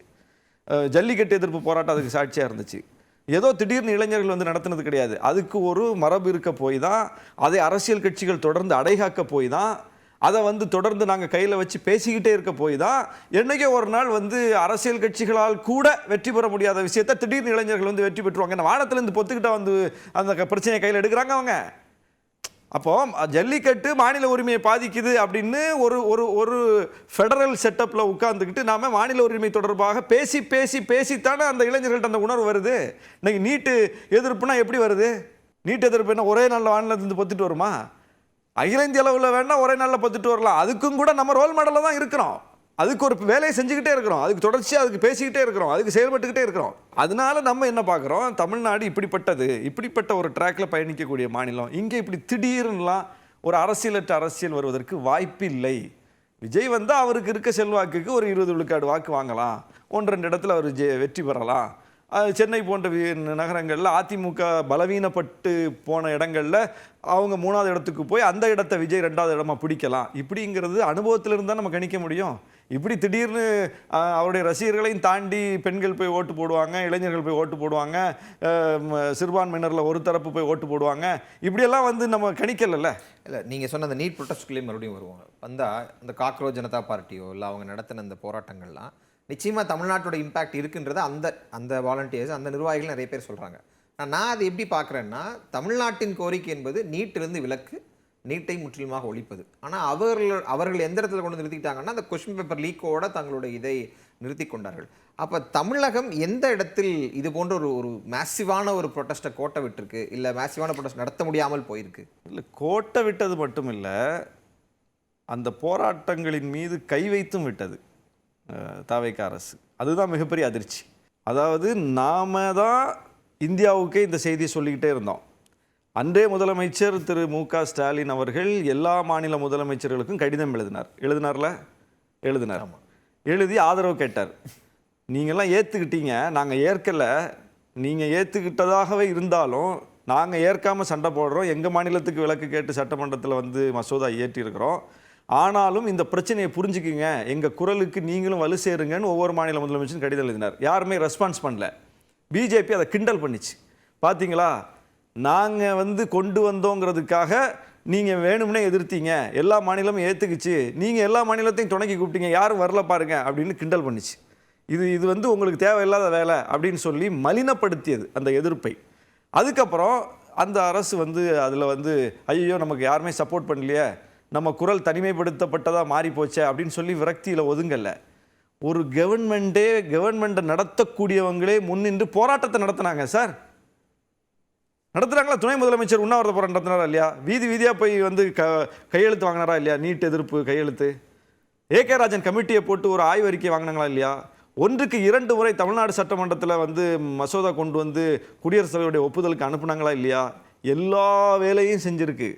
ஜல்லிக்கட்டு எதிர்ப்பு போராட்டம் அதுக்கு சாட்சியாக இருந்துச்சு. ஏதோ திடீர்னு இளைஞர்கள் வந்து நடத்துனது கிடையாது. அதுக்கு ஒரு மரபு இருக்க போய் தான், அதை அரசியல் கட்சிகள் தொடர்ந்து அடைகாக்க போய் தான், அதை வந்து தொடர்ந்து நாங்கள் கையில் வச்சு பேசிக்கிட்டே இருக்க போய் தான் என்னைக்கே ஒரு நாள் வந்து அரசியல் கட்சிகளால் கூட வெற்றி பெற முடியாத விஷயத்தை திடீர்னு இளைஞர்கள் வந்து வெற்றி பெற்றுவாங்க. வானத்திலேருந்து பொத்துக்கிட்ட வந்து அந்த பிரச்சனையை கையில் எடுக்கிறாங்க அவங்க. அப்போ ஜல்லிக்கட்டு மாநில உரிமையை பாதிக்குது அப்படின்னு ஒரு ஃபெடரல் செட்டப்பில் உட்கார்ந்துக்கிட்டு நாம மாநில உரிமை தொடர்பாக பேசித்தானே அந்த இளைஞர்கள்ட்ட அந்த உணர்வு வருது. இன்னைக்கு நீட்டு எதிர்ப்புனா எப்படி வருது? நீட் எதிர்ப்பு என்ன ஒரே நாளில் வானிலிருந்து பொத்துட்டு வருமா? அகில இந்திய அளவில் வேணா ஒரே நாளில் பொத்துட்டு வரலாம். அதுக்கும் கூட நம்ம ரோல் மாடலில் தான் இருக்கிறோம். அதுக்கு ஒரு வேலையை செஞ்சுக்கிட்டே இருக்கிறோம், அதுக்கு தொடர்ச்சியாக அதுக்கு பேசிக்கிட்டே இருக்கிறோம், அதுக்கு செயல்பட்டுக்கிட்டே இருக்கிறோம். அதனால நம்ம என்ன பார்க்குறோம், தமிழ்நாடு இப்படிப்பட்ட ஒரு ட்ராக்ல பயணிக்கக்கூடிய மாநிலம். இங்கே இப்படி திடீர்னுலாம் ஒரு அரசியல் வருவதற்கு வாய்ப்பு இல்லை. விஜய் வந்தால் அவருக்கு இருக்க செல்வாக்குக்கு ஒரு 20 விழுக்காடு வாக்கு வாங்கலாம், 1-2 இடத்துல அவர் வெற்றி பெறலாம். சென்னை போன்ற நகரங்களில் அதிமுக பலவீனப்பட்டு போன இடங்களில் அவங்க 3வது இடத்துக்கு போய் அந்த இடத்தை விஜய் 2வது இடமா பிடிக்கலாம். இப்படிங்கிறது அனுபவத்திலிருந்து தான் நம்ம கணிக்க முடியும். இப்படி திடீர்னு அவருடைய ரசிகர்களையும் தாண்டி பெண்கள் போய் ஓட்டு போடுவாங்க, இளைஞர்கள் போய் ஓட்டு போடுவாங்க, சிறுபான்மையினரில் ஒரு தரப்பு போய் ஓட்டு போடுவாங்க, இப்படியெல்லாம் வந்து நம்ம கணிக்கல. இல்லை, நீங்கள் சொன்ன அந்த நீட் ப்ரொட்டஸ்ட்லேயும் மறுபடியும் வருவாங்க. வந்தால் அந்த காக்ரோச் ஜனதா பார்ட்டியோ இல்லை அவங்க நடத்தின அந்த போராட்டங்கள்லாம் நிச்சயமாக தமிழ்நாட்டோட இம்பாக்ட் இருக்குன்றதை அந்த வாலண்டியர்ஸ், அந்த நிர்வாகிகள் நிறைய பேர் சொல்கிறாங்க. நான் அதை எப்படி பார்க்குறேன்னா, தமிழ்நாட்டின் கோரிக்கை என்பது நீட்டிலிருந்து விலக்கு, நீட்டை முற்றிலுமாக ஒழிப்பது. ஆனால் அவர்கள் எந்த இடத்துல கொண்டு நிறுத்திட்டாங்கன்னா அந்த கொஸ்டின் பேப்பர் லீக்கோட தங்களுடைய இதை நிறுத்தி கொண்டார்கள். அப்போ தமிழகம் எந்த இடத்தில் இது போன்ற ஒரு மேசிவான ஒரு ப்ரொட்டஸ்ட்டை கோட்டை விட்டுருக்கு, இல்லை மேசிவான ப்ரொட்டஸ்ட் நடத்த முடியாமல் போயிருக்கு? இல்லை, கோட்டை விட்டது மட்டும் இல்லை, அந்த போராட்டங்களின் மீது கை வைத்தும் விட்டது. தாவேக்கா அரசு. அதுதான் மிகப்பெரிய அதிர்ச்சி. அதாவது நாம தான் இந்தியாவுக்கே இந்த செய்தியை சொல்லிக்கிட்டே இருந்தோம். அன்றைய முதலமைச்சர் திரு மு.க. ஸ்டாலின் அவர்கள் எல்லா மாநில முதலமைச்சர்களுக்கும் கடிதம் எழுதினார். எழுதி ஆதரவு கேட்டார். நீங்கள்லாம் ஏற்றுக்கிட்டீங்க, நாங்கள் ஏற்கலை. நீங்கள் ஏற்றுக்கிட்டதாகவே இருந்தாலும் நாங்கள் ஏற்காமல் சண்டை போடுறோம். எங்கள் மாநிலத்துக்கு விலக்கு கேட்டு சட்டமன்றத்தில் வந்து மசோதா இயற்றியிருக்கிறோம். ஆனாலும் இந்த பிரச்சனையை புரிஞ்சுக்குங்க, எங்கள் குரலுக்கு நீங்களும் வலு சேருங்கன்னு ஒவ்வொரு மாநில முதலமைச்சரும் கடிதம் எழுதினார். யாருமே ரெஸ்பான்ஸ் பண்ணல. பிஜேபி அதை கிண்டல் பண்ணிச்சு. பார்த்தீங்களா, நாங்கள் வந்து கொண்டு வந்தோங்கிறதுக்காக நீங்கள் வேணும்னே எதிர்த்தீங்க, எல்லா மாநிலமும் ஏற்றுக்குச்சு, நீங்கள் எல்லா மாநிலத்தையும் துணைக்கி கூப்பிட்டீங்க, யாரும் வரல பாருங்க அப்படின்னு கிண்டல் பண்ணிச்சு. இது வந்து உங்களுக்கு தேவையில்லாத வேலை அப்படின்னு சொல்லி மலினப்படுத்தியது அந்த எதிர்ப்பை. அதுக்கப்புறம் அந்த அரசு வந்து அதில் வந்து ஐயோ நமக்கு யாருமே சப்போர்ட் பண்ணலையே, நம்ம குரல் தனிமைப்படுத்தப்பட்டதாக மாறி போச்சே அப்படின்னு சொல்லி விரக்தியில் ஒதுங்கலை. ஒரு கவர்மெண்ட்டை நடத்தக்கூடியவங்களே முன்னின்று போராட்டத்தை நடத்தினாங்க. சார் நடத்துகிறாங்களா? துணை முதலமைச்சர் உண்ணாவிரத போராட்டம் நடத்தினாரா இல்லையா? வீதியாக போய் வந்து கையெழுத்து வாங்கினாரா இல்லையா? நீட் எதிர்ப்பு கையெழுத்து. ஏகே ராஜன் கமிட்டியை போட்டு ஒரு ஆய்வறிக்கை வாங்கினாங்களா இல்லையா? 1க்கு 2 முறை தமிழ்நாடு சட்டமன்றத்தில் வந்து மசோதா கொண்டு வந்து குடியரசுத் தலைவருடைய ஒப்புதலுக்கு அனுப்புனாங்களா இல்லையா? எல்லா வேலையும் செஞ்சுருக்கு.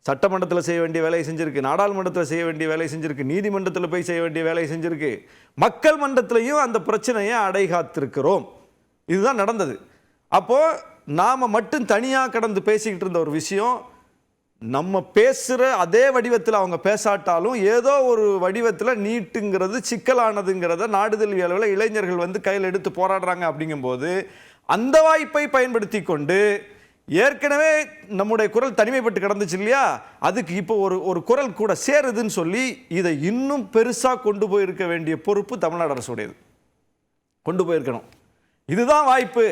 சட்டமன்றத்தில் செய்ய வேண்டிய வேலையை செஞ்சுருக்கு, நாடாளுமன்றத்தில் செய்ய வேண்டிய வேலையை செஞ்சுருக்கு, நீதிமன்றத்தில் போய் செய்ய வேண்டிய வேலையை செஞ்சுருக்கு, மக்கள் மன்றத்திலையும் அந்த பிரச்சனையை அடைகாத்திருக்கிறோம். இதுதான் நடந்தது. அப்போது நாம் மட்டும் தனியாக கடந்து பேசிக்கிட்டு இருந்த ஒரு விஷயம், நம்ம பேசுகிற அதே வடிவத்தில் அவங்க பேசாட்டாலும் ஏதோ ஒரு வடிவத்தில் நீட்டுங்கிறது சிக்கலானதுங்கிறத நாடுதழுவிய அளவில் இளைஞர்கள் வந்து கையில் எடுத்து போராடுறாங்க. அப்படிங்கும்போது அந்த வாய்ப்பை பயன்படுத்தி கொண்டு ஏற்கனவே நம்முடைய குரல் தனிமைப்பட்டு கிடந்துச்சு இல்லையா, அதுக்கு இப்போ ஒரு குரல் கூட சேருதுன்னு சொல்லி இதை இன்னும் பெருசாக கொண்டு போயிருக்க வேண்டிய பொறுப்பு தமிழ்நாடு அரசுடையது. கொண்டு போயிருக்கணும். இதுதான் வாய்ப்பு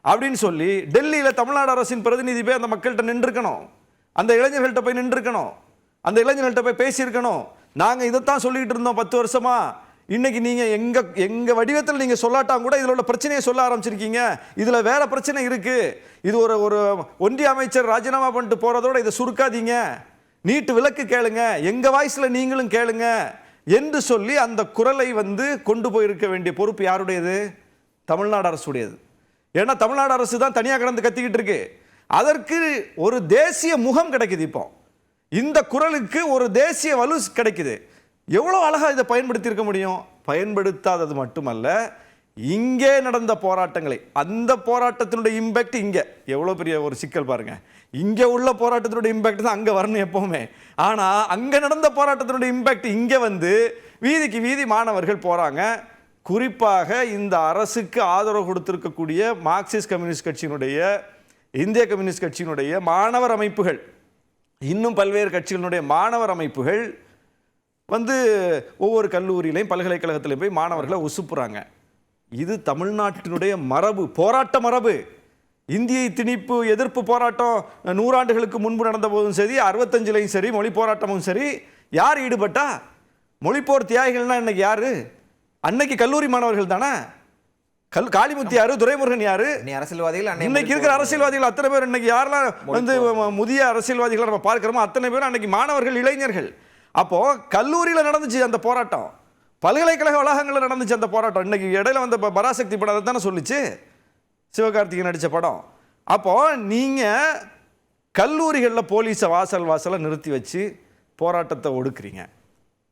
அப்படின்னு சொல்லி டெல்லியில் தமிழ்நாடு அரசின் பிரதிநிதி போய் அந்த மக்கள்கிட்ட நின்றுருக்கணும், அந்த இளைஞர்கள்ட்ட போய் நின்றுருக்கணும், அந்த இளைஞர்கள்ட்ட போய் பேசியிருக்கணும். நாங்கள் இதைத்தான் சொல்லிக்கிட்டு இருந்தோம் 10 வருஷமா. இன்னைக்கு நீங்கள் எங்கள் வடிவத்தில் நீங்கள் சொல்லாட்டாம் கூட இதில் உள்ள பிரச்சனையை சொல்ல ஆரம்பிச்சிருக்கீங்க. இதில் வேற பிரச்சனை இருக்குது. இது ஒரு ஒன்றிய அமைச்சர் ராஜினாமா பண்ணிட்டு போகிறதோட இதை சுருக்காதீங்க, நீட்டு விலக்கு கேளுங்க, எங்கள் வாய்ஸில் நீங்களும் கேளுங்க என்று சொல்லி அந்த குரலை வந்து கொண்டு போயிருக்க வேண்டிய பொறுப்பு யாருடையது? தமிழ்நாடு அரசுடையது. ஏன்னா தமிழ்நாடு அரசு தான் தனியாக கடந்து கத்திக்கிட்டு இருக்கு. அதற்கு ஒரு தேசிய முகம் கிடைக்குது. இப்போ இந்த குரலுக்கு ஒரு தேசிய வலு கிடைக்குது. எவ்வளோ அழகாக இதை பயன்படுத்தி இருக்க முடியும். பயன்படுத்தாதது மட்டுமல்ல, இங்கே நடந்த போராட்டங்களை, அந்த போராட்டத்தினுடைய இம்பேக்ட் இங்கே எவ்வளோ பெரிய ஒரு சிக்கல் பாருங்க. இங்கே உள்ள போராட்டத்தினுடைய இம்பேக்ட் தான் அங்கே வரணும் எப்பவுமே. ஆனால் அங்கே நடந்த போராட்டத்தினுடைய இம்பேக்ட் இங்கே வந்து வீதிக்கு வீதி மாணவர்கள் போகிறாங்க. குறிப்பாக இந்த அரசுக்கு ஆதரவு கொடுத்திருக்கக்கூடிய மார்க்சிஸ்ட் கம்யூனிஸ்ட் கட்சியினுடைய, இந்திய கம்யூனிஸ்ட் கட்சியினுடைய மாணவர் அமைப்புகள், இன்னும் பல்வேறு கட்சிகளுடைய மாணவர் அமைப்புகள் வந்து ஒவ்வொரு கல்லூரியிலையும் பல்கலைக்கழகத்திலையும் போய் மாணவர்களை உசுப்புறாங்க. இது தமிழ்நாட்டினுடைய மரபு, போராட்ட மரபு. இந்திய திணிப்பு எதிர்ப்பு போராட்டம் 100 ஆண்டுகளுக்கு முன்பு நடந்த போதும் சரி, 65லையும் சரி, மொழி போராட்டமும் சரி, யார் ஈடுபட்டா? மொழிப்போர் தியாகிகள்னா இன்னைக்கு யாரு? அன்னைக்கு கல்லூரி மாணவர்கள் தானே. காளிமுத்து யாரு, துரைமுருகன் யாரு? அரசியல்வாதிகள் இன்னைக்கு இருக்கிற அரசியல்வாதிகள் அத்தனை பேர் இன்னைக்கு யாரெல்லாம் வந்து முதிய அரசியல்வாதிகளை நம்ம பார்க்கிறோமோ அத்தனை பேர் அன்னைக்கு மாணவர்கள், இளைஞர்கள். அப்போ கல்லூரியில் நடந்துச்சு அந்த போராட்டம், பல்கலைக்கழக வளாகங்களில் நடந்துச்சு அந்த போராட்டம். இன்னைக்கு இடையில வந்த பராசக்தி படம் அதை தானே சொல்லிச்சு, சிவகார்த்திகேயன் நடித்த படம். அப்போ நீங்க கல்லூரிகளில் போலீஸை வாசலை நிறுத்தி வச்சு போராட்டத்தை ஒடுக்குறீங்க,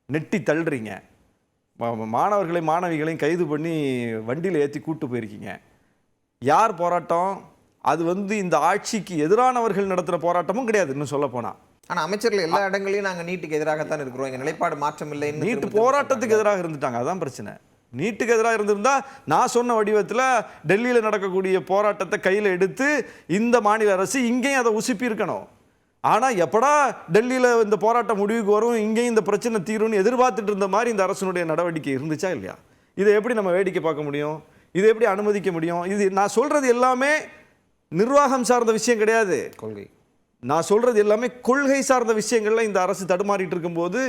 நெட்டி தள்ளுறீங்க, மாணவர்களை மாணவிகளையும் கைது பண்ணி வண்டியில் ஏற்றி கூட்டு போயிருக்கீங்க. யார் போராட்டம்? அது வந்து இந்த ஆட்சிக்கு எதிரானவர்கள் நடத்துகிற போராட்டமும் கிடையாது. இன்னும் சொல்ல போனால், ஆனால் அமைச்சர்கள் எல்லா இடங்களையும் நாங்கள் நீட்டுக்கு எதிராகத்தான் இருக்கிறோம், எங்கள் நிலைப்பாடு மாற்றம் இல்லை. நீட்டு போராட்டத்துக்கு எதிராக இருந்துட்டாங்க, அதான் பிரச்சனை. நீட்டுக்கு எதிராக இருந்திருந்தா நான் சொன்ன வடிவத்தில் டெல்லியில் நடக்கக்கூடிய போராட்டத்தை கையில் எடுத்து இந்த மாநில அரசு இங்கேயும் அதை உசுப்பி இருக்கணும். ஆனால் எப்படா டெல்லியில் இந்த போராட்டம் முடிவுக்கு வரும், இங்கேயும் இந்த பிரச்சனை தீரும்னு எதிர்பார்த்துட்டு இருந்த மாதிரி இந்த அரசினுடைய நடவடிக்கை இருந்துச்சா இல்லையா? இதை எப்படி நம்ம வேடிக்கை பார்க்க முடியும்? இதை எப்படி அனுமதிக்க முடியும்? இது நான் சொல்கிறது எல்லாமே நிர்வாகம் சார்ந்த விஷயம் கிடையாது, கொள்கை. நான் சொல்கிறது எல்லாமே கொள்கை சார்ந்த விஷயங்கள்ல இந்த அரசு தடுமாறிட்டு இருக்கும்போது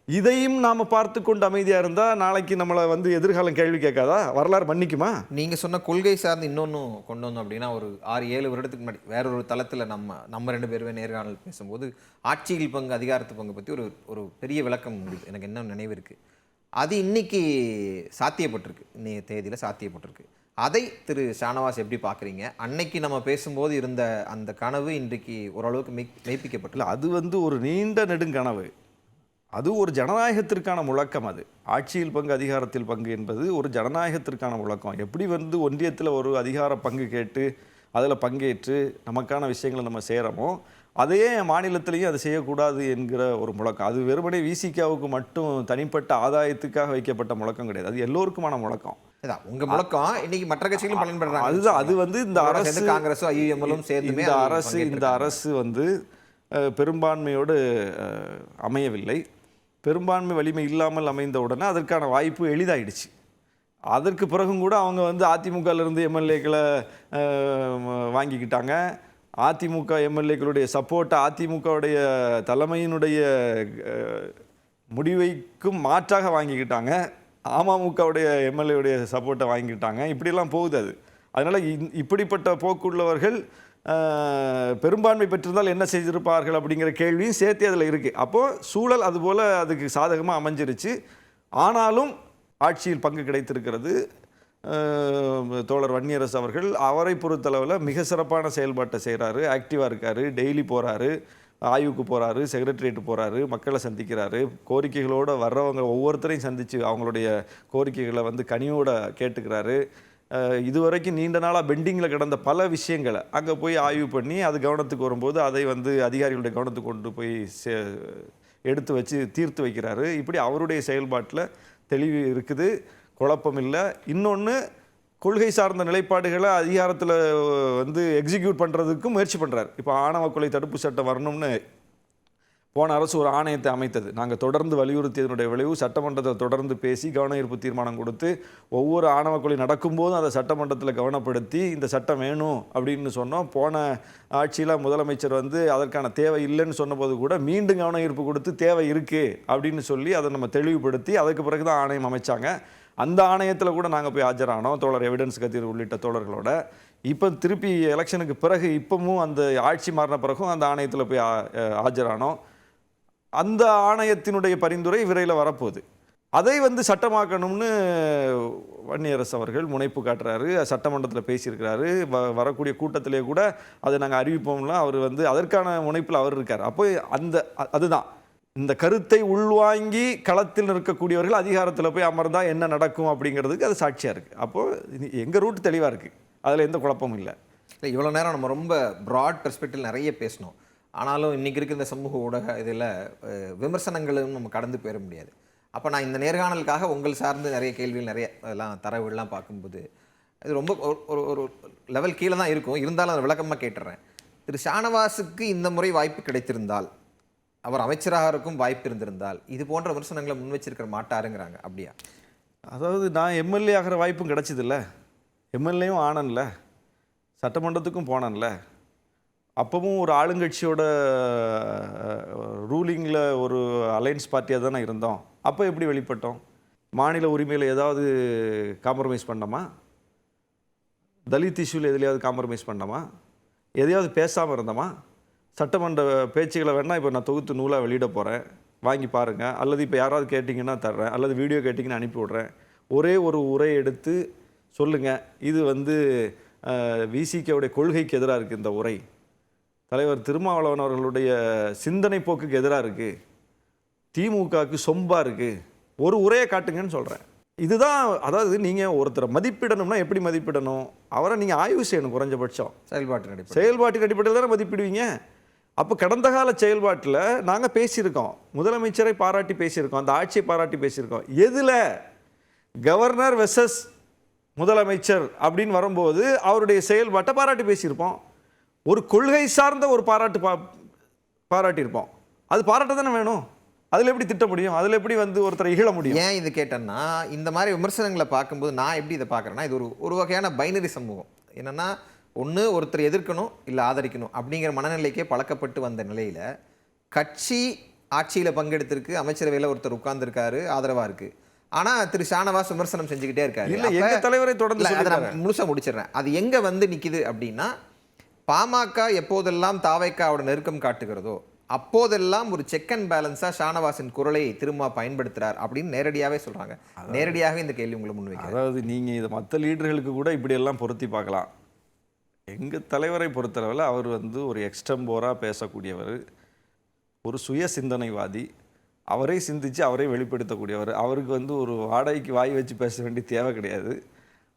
இதையும் நாம் பார்த்து கொண்டு அமைதியாக இருந்தால் நாளைக்கு நம்மளை வந்து எதிர்காலம் கேள்வி கேட்காதா? வரலாறு மன்னிக்குமா? நீங்கள் சொன்ன கொள்கை சார்ந்து இன்னொன்று கொண்டு வந்தோம் அப்படின்னா, ஒரு 6-7 வருடத்துக்கு முன்னாடி வேறொரு தளத்தில் நம்ம 2 பேருமே நேர்காணல் பேசும்போது ஆட்சியில் பங்கு, அதிகாரத்து பங்கு பற்றி ஒரு பெரிய விளக்கம் முடியுது. எனக்கு என்ன நினைவு இருக்குது, அது இன்னைக்கு சாத்தியப்பட்டிருக்கு, இன்னைய தேதியில் சாத்தியப்பட்டிருக்கு. அதை திரு ஷானவாஸ் எப்படி பார்க்குறீங்க? அன்னைக்கு நம்ம பேசும்போது இருந்த அந்த கனவு இன்றைக்கு ஓரளவுக்கு மெய்ப்பிக்கப்பட்டல. இல்லை, அது வந்து ஒரு நீண்ட நெடுங்கனவு. அது ஒரு ஜனநாயகத்திற்கான முழக்கம். அது ஆட்சியில் பங்கு அதிகாரத்தில் பங்கு என்பது ஒரு ஜனநாயகத்திற்கான முழக்கம். எப்படி வந்து ஒன்றியத்தில் ஒரு அதிகார பங்கு கேட்டு அதில் பங்கேற்று நமக்கான விஷயங்களை நம்ம செய்கிறோமோ, அதே மாநிலத்திலையும் அது செய்யக்கூடாது என்கிற ஒரு முழக்கம். அது வெறுமனே விசிகாவுக்கு மட்டும் தனிப்பட்ட ஆதாயத்துக்காக வைக்கப்பட்ட முழக்கம் கிடையாது. அது எல்லோருக்குமான முழக்கம். உங்க முழக்கம் இன்னைக்கு மற்ற கட்சிகளும் பயன்படுறாங்க. அதுதான். அது வந்து இந்த அரசு, காங்கிரஸும் ஐயுஎம்எல்லும் சேர்ந்து இந்த அரசு வந்து பெரும்பான்மையோடு அமையவில்லை. பெரும்பான்மை வலிமை இல்லாமல் அமைந்த உடனே அதற்கான வாய்ப்பு எளிதாயிடுச்சு. அதற்கு பிறகும் கூட அவங்க வந்து அதிமுகவிலிருந்து எம்எல்ஏக்களை வாங்கிக்கிட்டாங்க. அதிமுக எம்எல்ஏக்களுடைய சப்போர்ட்டை அதிமுகவுடைய தலைமையினுடைய முடிவைக்கும் மாற்றாக வாங்கிக்கிட்டாங்க. அமமுகவுடைய எம்எல்ஏவுடைய சப்போர்ட்டை வாங்கிக்கிட்டாங்க. இப்படிலாம் போகுது அது. அதனால் இப்படிப்பட்ட போக்குள்ளவர்கள் பெரும்பான்மை பெற்றிருந்தால் என்ன செய்திருப்பார்கள் அப்படிங்கிற கேள்வியும் சேர்த்து அதில் இருக்குது. அப்போது சூழல் அதுபோல் அதுக்கு சாதகமாக அமைஞ்சிருச்சு. ஆனாலும் ஆட்சியில் பங்கு கிடைத்திருக்கிறது. தோழர் வன்னியரசு அவர்கள் அவரை பொறுத்தளவில் மிக சிறப்பான செயல்பாட்டை செய்கிறாரு. ஆக்டிவாக இருக்கார். டெய்லி போகிறாரு, ஆய்வுக்கு போகிறாரு, செக்ரட்டரியேட்டு போகிறாரு, மக்களை சந்திக்கிறாரு. கோரிக்கைகளோடு வர்றவங்க ஒவ்வொருத்தரையும் சந்தித்து அவங்களுடைய கோரிக்கைகளை வந்து கனியோட கேட்டுக்கிறாரு. இதுவரைக்கும் நீண்ட நாளாக பெண்டிங்கில் கிடந்த பல விஷயங்களை அங்கே போய் ஆய்வு பண்ணி அது கவனத்துக்கு வரும்போது அதை வந்து அதிகாரிகளுடைய கவனத்துக்கு கொண்டு போய் எடுத்து வச்சு தீர்த்து வைக்கிறாரு. இப்படி அவருடைய செயல்பாட்டில் தெளிவு இருக்குது, குழப்பம் இல்லை. இன்னொன்று, கொள்கை சார்ந்த நிலைப்பாடுகளை அதிகாரத்தில் வந்து எக்ஸிக்யூட் பண்ணுறதுக்கும் முயற்சி பண்ணுறாரு. இப்போ ஆணவ கொலை தடுப்பு சட்டம் வரணும்னு போன அரசு ஒரு ஆணையத்தை அமைத்தது. நாங்கள் தொடர்ந்து வலியுறுத்தியதனுடைய விளைவு சட்டமன்றத்தில் தொடர்ந்து பேசி கவன ஈர்ப்பு தீர்மானம் கொடுத்து ஒவ்வொரு ஆணவ கொலை நடக்கும்போதும் அதை சட்டமன்றத்தில் கவனப்படுத்தி இந்த சட்டம் வேணும் அப்படின்னு சொன்னோம். போன ஆட்சியில் முதலமைச்சர் வந்து அதற்கான தேவை இல்லைன்னு சொன்னபோது கூட மீண்டும் கவன ஈர்ப்பு கொடுத்து தேவை இருக்குது அப்படின்னு சொல்லி அதை நம்ம தெளிவுபடுத்தி அதுக்கு பிறகு தான் ஆணையம் அமைச்சாங்க. அந்த ஆணையத்தில் கூட நாங்கள் போய் ஆஜரானோம், தோழர் எவிடன்ஸ் கத்தீர் உள்ளிட்ட தோழர்களோட. இப்போ திருப்பி எலெக்ஷனுக்கு பிறகு இப்பவும் அந்த ஆட்சி மாறின பிறகும் அந்த ஆணையத்தில் போய் ஆஜரானோம். அந்த ஆணையத்தினுடைய பரிந்துரை விரைவில் வரப்போகுது. அதை வந்து சட்டமாக்கணும்னு வன்னியரசு அவர்கள் முனைப்பு காட்டுறாரு. சட்டமன்றத்தில் பேசியிருக்கிறாரு. வரக்கூடிய கூட்டத்திலே கூட அதை நாங்கள் அறிவிப்போம்லாம் அவர் வந்து அதற்கான முனைப்பில் அவர் இருக்கார். அப்போ அதுதான் இந்த கருத்தை உள்வாங்கி களத்தில் நிற்கக்கூடியவர்கள் அதிகாரத்தில் போய் அமர்ந்தால் என்ன நடக்கும் அப்படிங்கிறதுக்கு அது சாட்சியாக இருக்குது. அப்போது எங்கள் ரூட் தெளிவாக இருக்குது, அதில் எந்த குழப்பமும் இல்லை. இவ்வளோ நேரம் நம்ம ரொம்ப ப்ராட் பெர்ஸ்பெக்டிவ் நிறைய பேசணும். ஆனாலும் இன்றைக்கி இருக்க இந்த சமூக ஊடக இதில் விமர்சனங்களும் நம்ம கடந்து போயிட முடியாது. அப்போ நான் இந்த நேர்காணலுக்காக உங்கள் சார்ந்து நிறைய கேள்விகள் நிறைய அதெல்லாம் தரவுகள்லாம் பார்க்கும்போது இது ரொம்ப ஒரு லெவல் கீழே தான் இருக்கும். இருந்தாலும் அதை விளக்கமாக கேட்டுறேன். திரு ஷானவாஸுக்கு இந்த முறை வாய்ப்பு கிடைத்திருந்தால், அவர் அமைச்சராக இருக்கும் வாய்ப்பு இருந்திருந்தால், இது போன்ற விமர்சனங்களை முன் வச்சிருக்கிற மாட்டாருங்கிறாங்க. அப்படியா? அதாவது நான் எம்எல்ஏ ஆகிற வாய்ப்பும் கிடைச்சதில்ல, எம்எல்ஏவும் ஆனன்ல, சட்டமன்றத்துக்கும் போனேன்ல. அப்பவும் ஒரு ஆளுங்கட்சியோட ரூலிங்கில் ஒரு அலையன்ஸ் பார்ட்டியாக தானே இருந்தோம். அப்போ எப்படி வெளிப்பட்டோம்? மாநில உரிமையில் ஏதாவது காம்ப்ரமைஸ் பண்ணோமா? தலித் இஷ்யூவில் எதுலையாவது காம்ப்ரமைஸ் பண்ணோமா? எதையாவது பேசாமல் இருந்தோமா? சட்டமன்ற பேச்சுகளை வேணால் இப்போ நான் தொகுத்து நூலாக வெளியிட போகிறேன், வாங்கி பாருங்கள். அல்லது இப்போ யாராவது கேட்டிங்கன்னா தர்றேன், அல்லது வீடியோ கேட்டிங்கன்னா அனுப்பி விட்றேன். ஒரே ஒரு உரை எடுத்து சொல்லுங்கள், இது வந்து விசிகேவுடைய கொள்கைக்கு எதிராக இருக்குது, இந்த உரை தலைவர் திருமாவளவன் அவர்களுடைய சிந்தனை போக்குக்கு எதிராக இருக்குது, திமுகவுக்கு சொம்பாக இருக்குது, ஒரு உரையை காட்டுங்கன்னு சொல்கிறேன். இதுதான். அதாவது நீங்கள் ஒருத்தரை மதிப்பிடணும்னா எப்படி மதிப்பிடணும்? அவரை நீங்கள் ஆய்வு செய்யணும். குறைஞ்சபட்சம் செயல்பாட்டின் அடிப்படையில் தானே மதிப்பிடுவீங்க. அப்போ கடந்த கால செயல்பாட்டில் நாங்கள் பேசியிருக்கோம், முதலமைச்சரை பாராட்டி பேசியிருக்கோம், அந்த ஆட்சியை பாராட்டி பேசியிருக்கோம். எதில் கவர்னர் வெர்சஸ் முதலமைச்சர் அப்படின்னு வரும்போது அவருடைய செயல்பாட்டை பாராட்டி பேசியிருப்போம். ஒரு கொள்கை சார்ந்த ஒரு பாராட்டியிருப்போம். அது பாராட்ட தானே வேணும். அதில் எப்படி திட்ட முடியும்? அதில் எப்படி வந்து ஒருத்தரை இகழ முடியும்? ஏன் இது கேட்டேன்னா, இந்த மாதிரி விமர்சனங்களை பார்க்கும்போது நான் எப்படி இதை பார்க்குறேன்னா, இது ஒரு வகையான பைனரி சமூகம். என்னென்னா, ஒன்று ஒருத்தர் எதிர்க்கணும், இல்லை ஆதரிக்கணும் அப்படிங்கிற மனநிலைக்கே பழக்கப்பட்டு வந்த நிலையில் கட்சி ஆட்சியில் பங்கெடுத்திருக்கு, அமைச்சரவையில் ஒருத்தர் உட்கார்ந்துருக்காரு, ஆதரவாக இருக்குது. ஆனால் திரு ஷானவாஸ் விமர்சனம் செஞ்சுக்கிட்டே இருக்காரு. இல்லை, எங்கள் தலைவரை தொடர்ந்து அதை நான் முழுசாக முடிச்சிடுறேன். அது எங்கே வந்து நிற்கிது அப்படின்னா, பாமக எப்போதெல்லாம் தாவைக்காவோட நெருக்கம் காட்டுகிறதோ, அப்போதெல்லாம் ஒரு செக் அண்ட் பேலன்ஸா ஷானவாஸின் குரலை திரும்ப பயன்படுத்துறார் அப்படின்னு நேரடியாவே சொல்றாங்க. நேரடியாகவே இந்த கேள்வி உங்களை முன்வைக்கிறார். அதாவது நீங்க இதை மற்ற லீடர்களுக்கு கூட இப்படியெல்லாம் பொருத்தி பார்க்கலாம். எங்க தலைவரை பொறுத்தளவில் அவர் வந்து ஒரு எக்ஸ்டம்போரா பேசக்கூடியவர், ஒரு சுய சிந்தனைவாதி, அவரே சிந்திச்சு அவரே வெளிப்படுத்தக்கூடியவர். அவருக்கு வந்து ஒரு வாடகைக்கு வாய் வச்சு பேச வேண்டிய தேவை கிடையாது.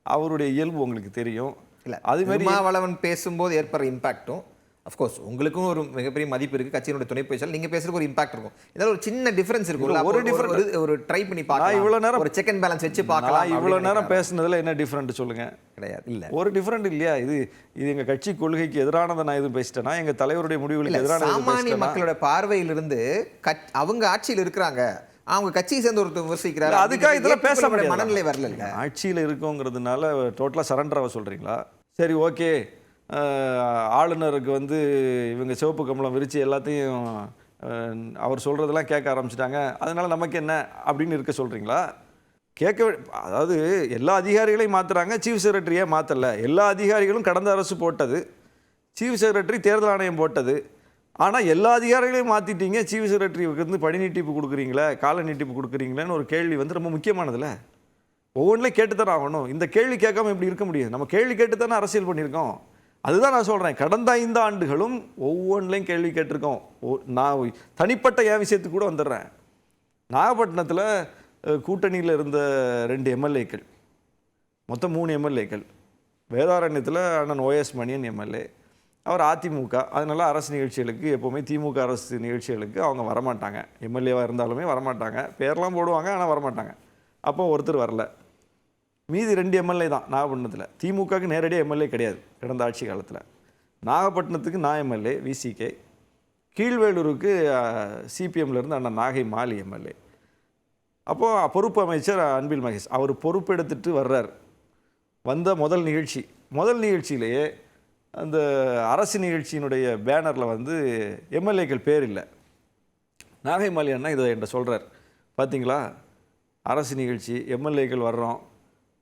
அவருடைய இயல்பு உங்களுக்கு தெரியும். இல்ல அது மாதிரி திருமாவளவன் பேசும்போது ஏற்படுற இம்பாக்டும் அஃப்கோர்ஸ் உங்களுக்கும் ஒரு மிகப்பெரிய மதிப்பு இருக்கு, கட்சியினுடைய துணை பேச்சாளர் நீங்க பேசுறதுக்கு ஒரு இம்பாக்ட் இருக்கும். ஏதாவது ஒரு சின்ன டிஃபரன்ஸ் இருக்கும்ல, ஒரு ட்ரை பண்ணி பார்க்கலாம். இவ்வளவு நேரம் ஒரு செக் அண்ட் பேலன்ஸ் வச்சு பார்க்கலாம். இவ்வளவு நேரம் பேசுனதுல என்ன டிஃபரெண்ட் சொல்லுங்க? கிடையாது. இல்ல ஒரு டிஃபரெண்ட் இல்லையா? இது எங்க கட்சி கொள்கைக்கு எதிரானதை நான் எதுவும் பேசிட்டேனா? எங்க தலைவருடைய முடிவுகளுக்கு எதிரான சாமானிய மக்களோட பார்வையிலிருந்து அவங்க ஆட்சியில் இருக்கிறாங்க, அவங்க கட்சியை சேர்ந்து ஒருத்தர் விமர்சிக்கிறாரு, அதுக்காக இதெல்லாம் பேச முடியாது. மனநிலை வரல. ஆட்சியில் இருக்கோங்கிறதுனால டோட்டலா சரண்டராக சொல்றீங்களா? சரி, ஓகே, ஆளுநருக்கு வந்து இவங்க சிவப்பு கம்பளம் விரித்து எல்லாத்தையும் அவர் சொல்கிறதெல்லாம் கேட்க ஆரம்பிச்சிட்டாங்க, அதனால் நமக்கு என்ன அப்படின்னு இருக்க சொல்கிறீங்களா? அதாவது எல்லா அதிகாரிகளையும் மாற்றுறாங்க, சீஃப் செக்ரட்டரியே மாற்றலை. எல்லா அதிகாரிகளும் கடந்த அரசு போட்டது, சீஃப் செக்ரட்டரி தேர்தல் ஆணையம் போட்டது. ஆனால் எல்லா அதிகாரிகளையும் மாற்றிட்டீங்க, சீஃப் செக்ரட்டரிக்கு வந்து பணி நீட்டிப்பு கொடுக்குறீங்களே, கால நீட்டிப்பு கொடுக்குறீங்களேன்னு ஒரு கேள்வி வந்து ரொம்ப முக்கியமானதில்ல. ஒவ்வொன்றிலையும் கேட்டுத்தானே ஆகணும். இந்த கேள்வி கேட்காம இப்படி இருக்க முடியாது. நம்ம கேள்வி கேட்டு தானே அரசியல் பண்ணியிருக்கோம். அதுதான் நான் சொல்கிறேன். கடந்த 5 ஆண்டுகளும் ஒவ்வொன்றிலையும் கேள்வி கேட்டிருக்கோம். நான் தனிப்பட்ட என் விஷயத்துக்கு கூட வந்துடுறேன். நாகப்பட்டினத்தில் கூட்டணியில் இருந்த 2 எம்எல்ஏக்கள், மொத்தம் 3 எம்எல்ஏக்கள். வேதாரண்யத்தில் அண்ணன் OS மணியன் எம்எல்ஏ, அவர் அதிமுக. அதனால அரசு நிகழ்ச்சிகளுக்கு எப்போவுமே திமுக அரசு நிகழ்ச்சிகளுக்கு அவங்க வரமாட்டாங்க. எம்எல்ஏவாக இருந்தாலுமே வரமாட்டாங்க. பேர்லாம் போடுவாங்க, ஆனால் வரமாட்டாங்க. அப்போ ஒருத்தர் வரல. மீதி 2 எம்எல்ஏ தான் நாகப்பட்டினத்தில். திமுகவுக்கு நேரடியாக எம்எல்ஏ கிடையாது கடந்த ஆட்சி காலத்தில். நாகப்பட்டினத்துக்கு நான் எம்எல்ஏ VCK, கீழ்வேலூருக்கு CPMலேருந்து அண்ணன் நாகை மாலி எம்எல்ஏ. அப்போது பொறுப்பு அமைச்சர் அன்பில் மகேஷ் அவர் பொறுப்பெடுத்துட்டு வர்றார். வந்த முதல் நிகழ்ச்சியிலேயே அந்த அரசு நிகழ்ச்சியினுடைய பேனரில் வந்து எம்எல்ஏக்கள் பேர் இல்லை. நாகை மாலி அண்ணா இதை என்கிட்ட சொல்கிறார், பார்த்தீங்களா, அரசு நிகழ்ச்சி, எம்எல்ஏக்கள் வர்றோம்,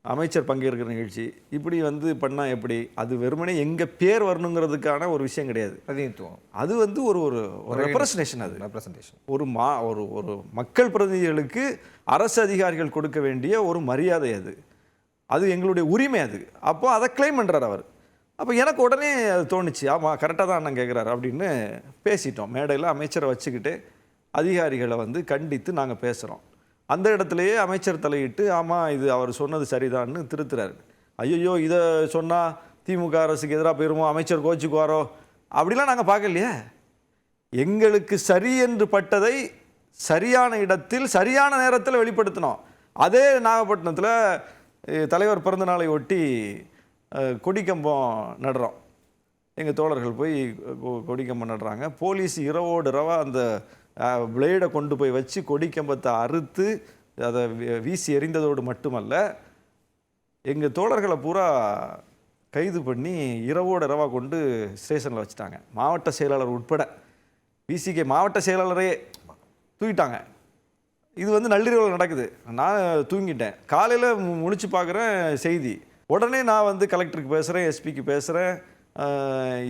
அமைச்சர் பங்கேற்கிற நிகழ்ச்சி, இப்படி வந்து பண்ணால் எப்படி? அது வெறுமனே எங்கள் பேர் வரணுங்கிறதுக்கான ஒரு விஷயம் கிடையாது. பிரதிநிதித்துவம். அது வந்து ஒரு ரெப்ரசன்டேஷன். அது ரெப்ரசன்டேஷன். ஒரு மக்கள் பிரதிநிதிகளுக்கு அரசு அதிகாரிகள் கொடுக்க வேண்டிய ஒரு மரியாதை. அது எங்களுடைய உரிமை. அப்போ அதை கிளைம் பண்ணுறார் அவர். அப்போ எனக்கு உடனே அது தோணுச்சு, ஆமாம் கரெக்டாக தான் அண்ணன் கேட்குறாரு அப்படின்னு பேசிட்டோம். மேடையில் அமைச்சரை வச்சுக்கிட்டு அதிகாரிகளை வந்து கண்டித்து நாங்கள் பேசுகிறோம். அந்த இடத்துலையே அமைச்சர் தலையிட்டு, ஆமாம் இது அவர் சொன்னது சரிதான்னு திருத்துறாரு. ஐயோ, இதை சொன்னால் திமுக அரசுக்கு எதிராக போயிருமோ, அமைச்சர் கோச்சுக்குவாரோ, அப்படிலாம் நாங்கள் பார்க்கலையே. எங்களுக்கு சரி என்று பட்டதை சரியான இடத்தில் சரியான நேரத்தில் வெளிப்படுத்தினோம். அதே நாகப்பட்டினத்தில் தலைவர் பிறந்த நாளை ஒட்டி கொடிக்கம்பம் நடுறோம். எங்கள் தோழர்கள் போய் கொடிக்கம்பம் நடுறாங்க. போலீஸ் இரவோடு இரவா அந்த பிளேடை கொண்டு போய் வச்சு கொடிக்கம்பத்தை அறுத்து அதை வீசி எறிந்ததோடு மட்டுமல்ல, எங்கள் தோழர்களை பூரா கைது பண்ணி இரவோடு இரவா கொண்டு ஸ்டேஷனில் வச்சுட்டாங்க. மாவட்ட செயலாளர் உட்பட VCK மாவட்ட செயலாளரே தூக்கிட்டாங்க. இது வந்து நள்ளிரவில் நடக்குது. நான் தூங்கிட்டேன். காலையில் முழிச்சு பார்க்குறேன் செய்தி. உடனே நான் வந்து கலெக்டருக்கு பேசுகிறேன், SPக்கு பேசுகிறேன்,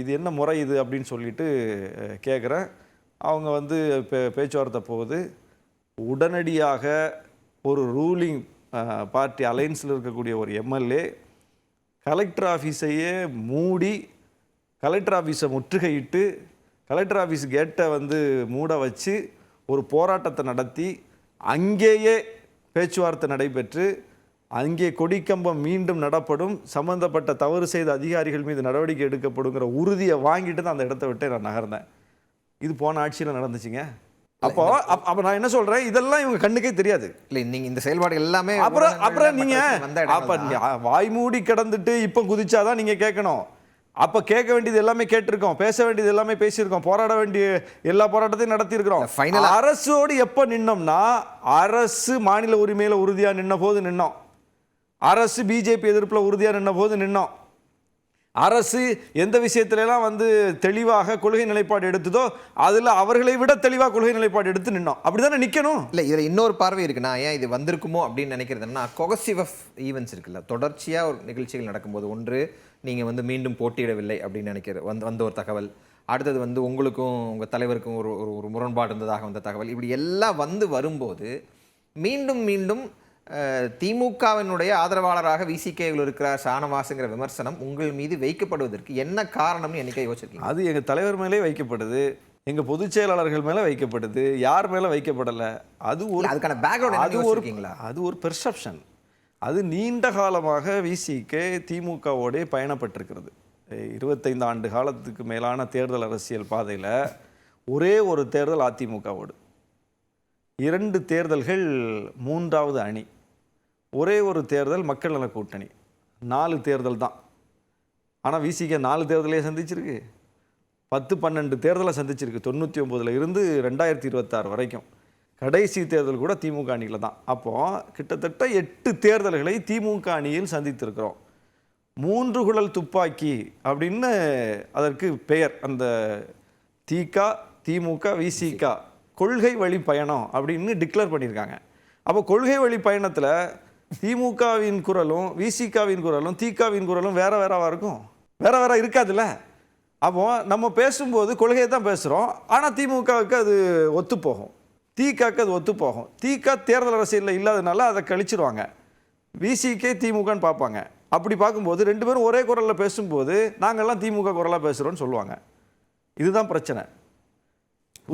இது என்ன முறை இது அப்படின்னு சொல்லிட்டு கேட்குறேன். அவங்க வந்து பேச்சுவார்த்தை போகுது. உடனடியாக ஒரு ரூலிங் பார்ட்டி அலைன்ஸில் இருக்கக்கூடிய ஒரு எம்எல்ஏ கலெக்டர் ஆஃபீஸையே மூடி, கலெக்டர் ஆஃபீஸை முற்றுகையிட்டு, கலெக்டர் ஆஃபீஸ் கேட்டை வந்து மூட வச்சு ஒரு போராட்டத்தை நடத்தி, அங்கேயே பேச்சுவார்த்தை நடைபெற்று, அங்கே கொடிக்கம்பம் மீண்டும் நடப்படும், சம்பந்தப்பட்ட தவறு செய்த அதிகாரிகள் மீது நடவடிக்கை எடுக்கப்படுங்கிற உறுதியை வாங்கிட்டு தான் அந்த இடத்த விட்டு நான் நகர்ந்தேன். இது போன ஆட்சியில் நடந்துச்சுங்க. அப்போ நான் என்ன சொல்றேன், இதெல்லாம் இவங்க கண்ணுக்கே தெரியாது. இல்லை, நீங்க இந்த செயல்பாடு எல்லாமே அப்புறம் நீங்க வாய் மூடி கிடந்துட்டு இப்போ குதிச்சாதான் நீங்க கேட்கணும். அப்ப கேட்க வேண்டியது எல்லாமே கேட்டிருக்கோம், பேச வேண்டியது எல்லாமே பேசியிருக்கோம், போராட வேண்டிய எல்லா போராட்டத்தையும் நடத்தி இருக்கிறோம். அரசோடு எப்ப நின்னோம்னா, அரசு மாநில உரிமையில உறுதியா நின்ன போது நின்னோம். அரசு BJP எதிர்ப்புல உறுதியா நின்ன போது நின்னோம். அரசு எந்த விஷயத்திலலாம் வந்து தெளிவாக கொள்கை நிலைப்பாடு எடுத்ததோ அதில் அவர்களை விட தெளிவாக கொள்கை நிலைப்பாடு எடுத்து நின்னோம். அப்படிதானே நிற்கணும். இல்லை, இதில் இன்னொரு பார்வை இருக்கு. நான் ஏன் இது வந்திருக்குமோ அப்படின்னு நினைக்கிறதுனா, கொகசிவ் ஆஃப் ஈவெண்ட்ஸ் இருக்குல்ல, தொடர்ச்சியாக ஒரு நிகழ்ச்சிகள் நடக்கும்போது, ஒன்று நீங்கள் வந்து மீண்டும் போட்டியிடவில்லை அப்படின்னு நினைக்கிறது வந்த ஒரு தகவல், அடுத்தது வந்து உங்களுக்கும் உங்கள் தலைவருக்கும் ஒரு ஒரு ஒரு முரண்பாடு இருந்ததாக வந்த தகவல், இப்படி எல்லாம் வரும்போது மீண்டும் மீண்டும் திமுகவினுடைய ஆதரவாளராக விசிகேவில் இருக்கிறார் ஷானவாஸுங்கிற விமர்சனம் உங்கள் மீது வைக்கப்படுவதற்கு என்ன காரணம்னு என்னைக்கா யோசிச்சிருக்கீங்க? அது எங்கள் தலைவர் மேலே வைக்கப்படுது, எங்கள் பொதுச் செயலாளர்கள் மேலே வைக்கப்படுது, யார் மேலே வைக்கப்படலை. அது ஒரு அதுக்கான பேக்ரவுண்ட் அது ஒரு பெர்செப்ஷன். அது நீண்ட காலமாக விசிகே திமுகவோடே பயணப்பட்டிருக்கிறது. 25 ஆண்டு காலத்துக்கு மேலான தேர்தல் அரசியல் பாதையில் ஒரே ஒரு தேர்தல் அதிமுகவோடு, 2 தேர்தல்கள் மூன்றாவது அணி, ஒரே ஒரு தேர்தல் மக்கள் நல கூட்டணி, 4 தேர்தல் தான். ஆனால் விசிகே 4 தேர்தலே சந்திச்சிருக்கு, 10-12 தேர்தலை சந்திச்சிருக்கு. 99 இருந்து 2026 வரைக்கும் கடைசி தேர்தல் கூட திமுக அணியில் தான். அப்போது கிட்டத்தட்ட 8 தேர்தல்களை திமுக அணியில் சந்தித்திருக்கிறோம். 3 குழல் துப்பாக்கி அப்படின்னு அதற்கு பெயர். அந்த திமுக விசிக கொள்கை வழி பயணம் அப்படின்னு டிக்ளேர் பண்ணியிருக்காங்க. அப்போ கொள்கை வழி பயணத்தில் திமுகவின் குரலும் விசிகாவின் குரலும் திகாவின் குரலும் வேற வேறவா இருக்கும்? வேற வேற இருக்காதுல்ல. அப்போ நம்ம பேசும்போது கொள்கையை தான் பேசுகிறோம், ஆனால் திமுகவுக்கு அது ஒத்துப்போகும், திகாக்கு அது ஒத்துப்போகும். திக தேர்தல் அரசியலில் இல்லாதனால அதை கழிச்சிருவாங்க, விசிகே திமுகன்னு பார்ப்பாங்க. அப்படி பார்க்கும்போது 2 பேரும் ஒரே குரலில் பேசும்போது நாங்கள்லாம் திமுக குரலாக பேசுகிறோன்னு சொல்லுவாங்க. இதுதான் பிரச்சனை.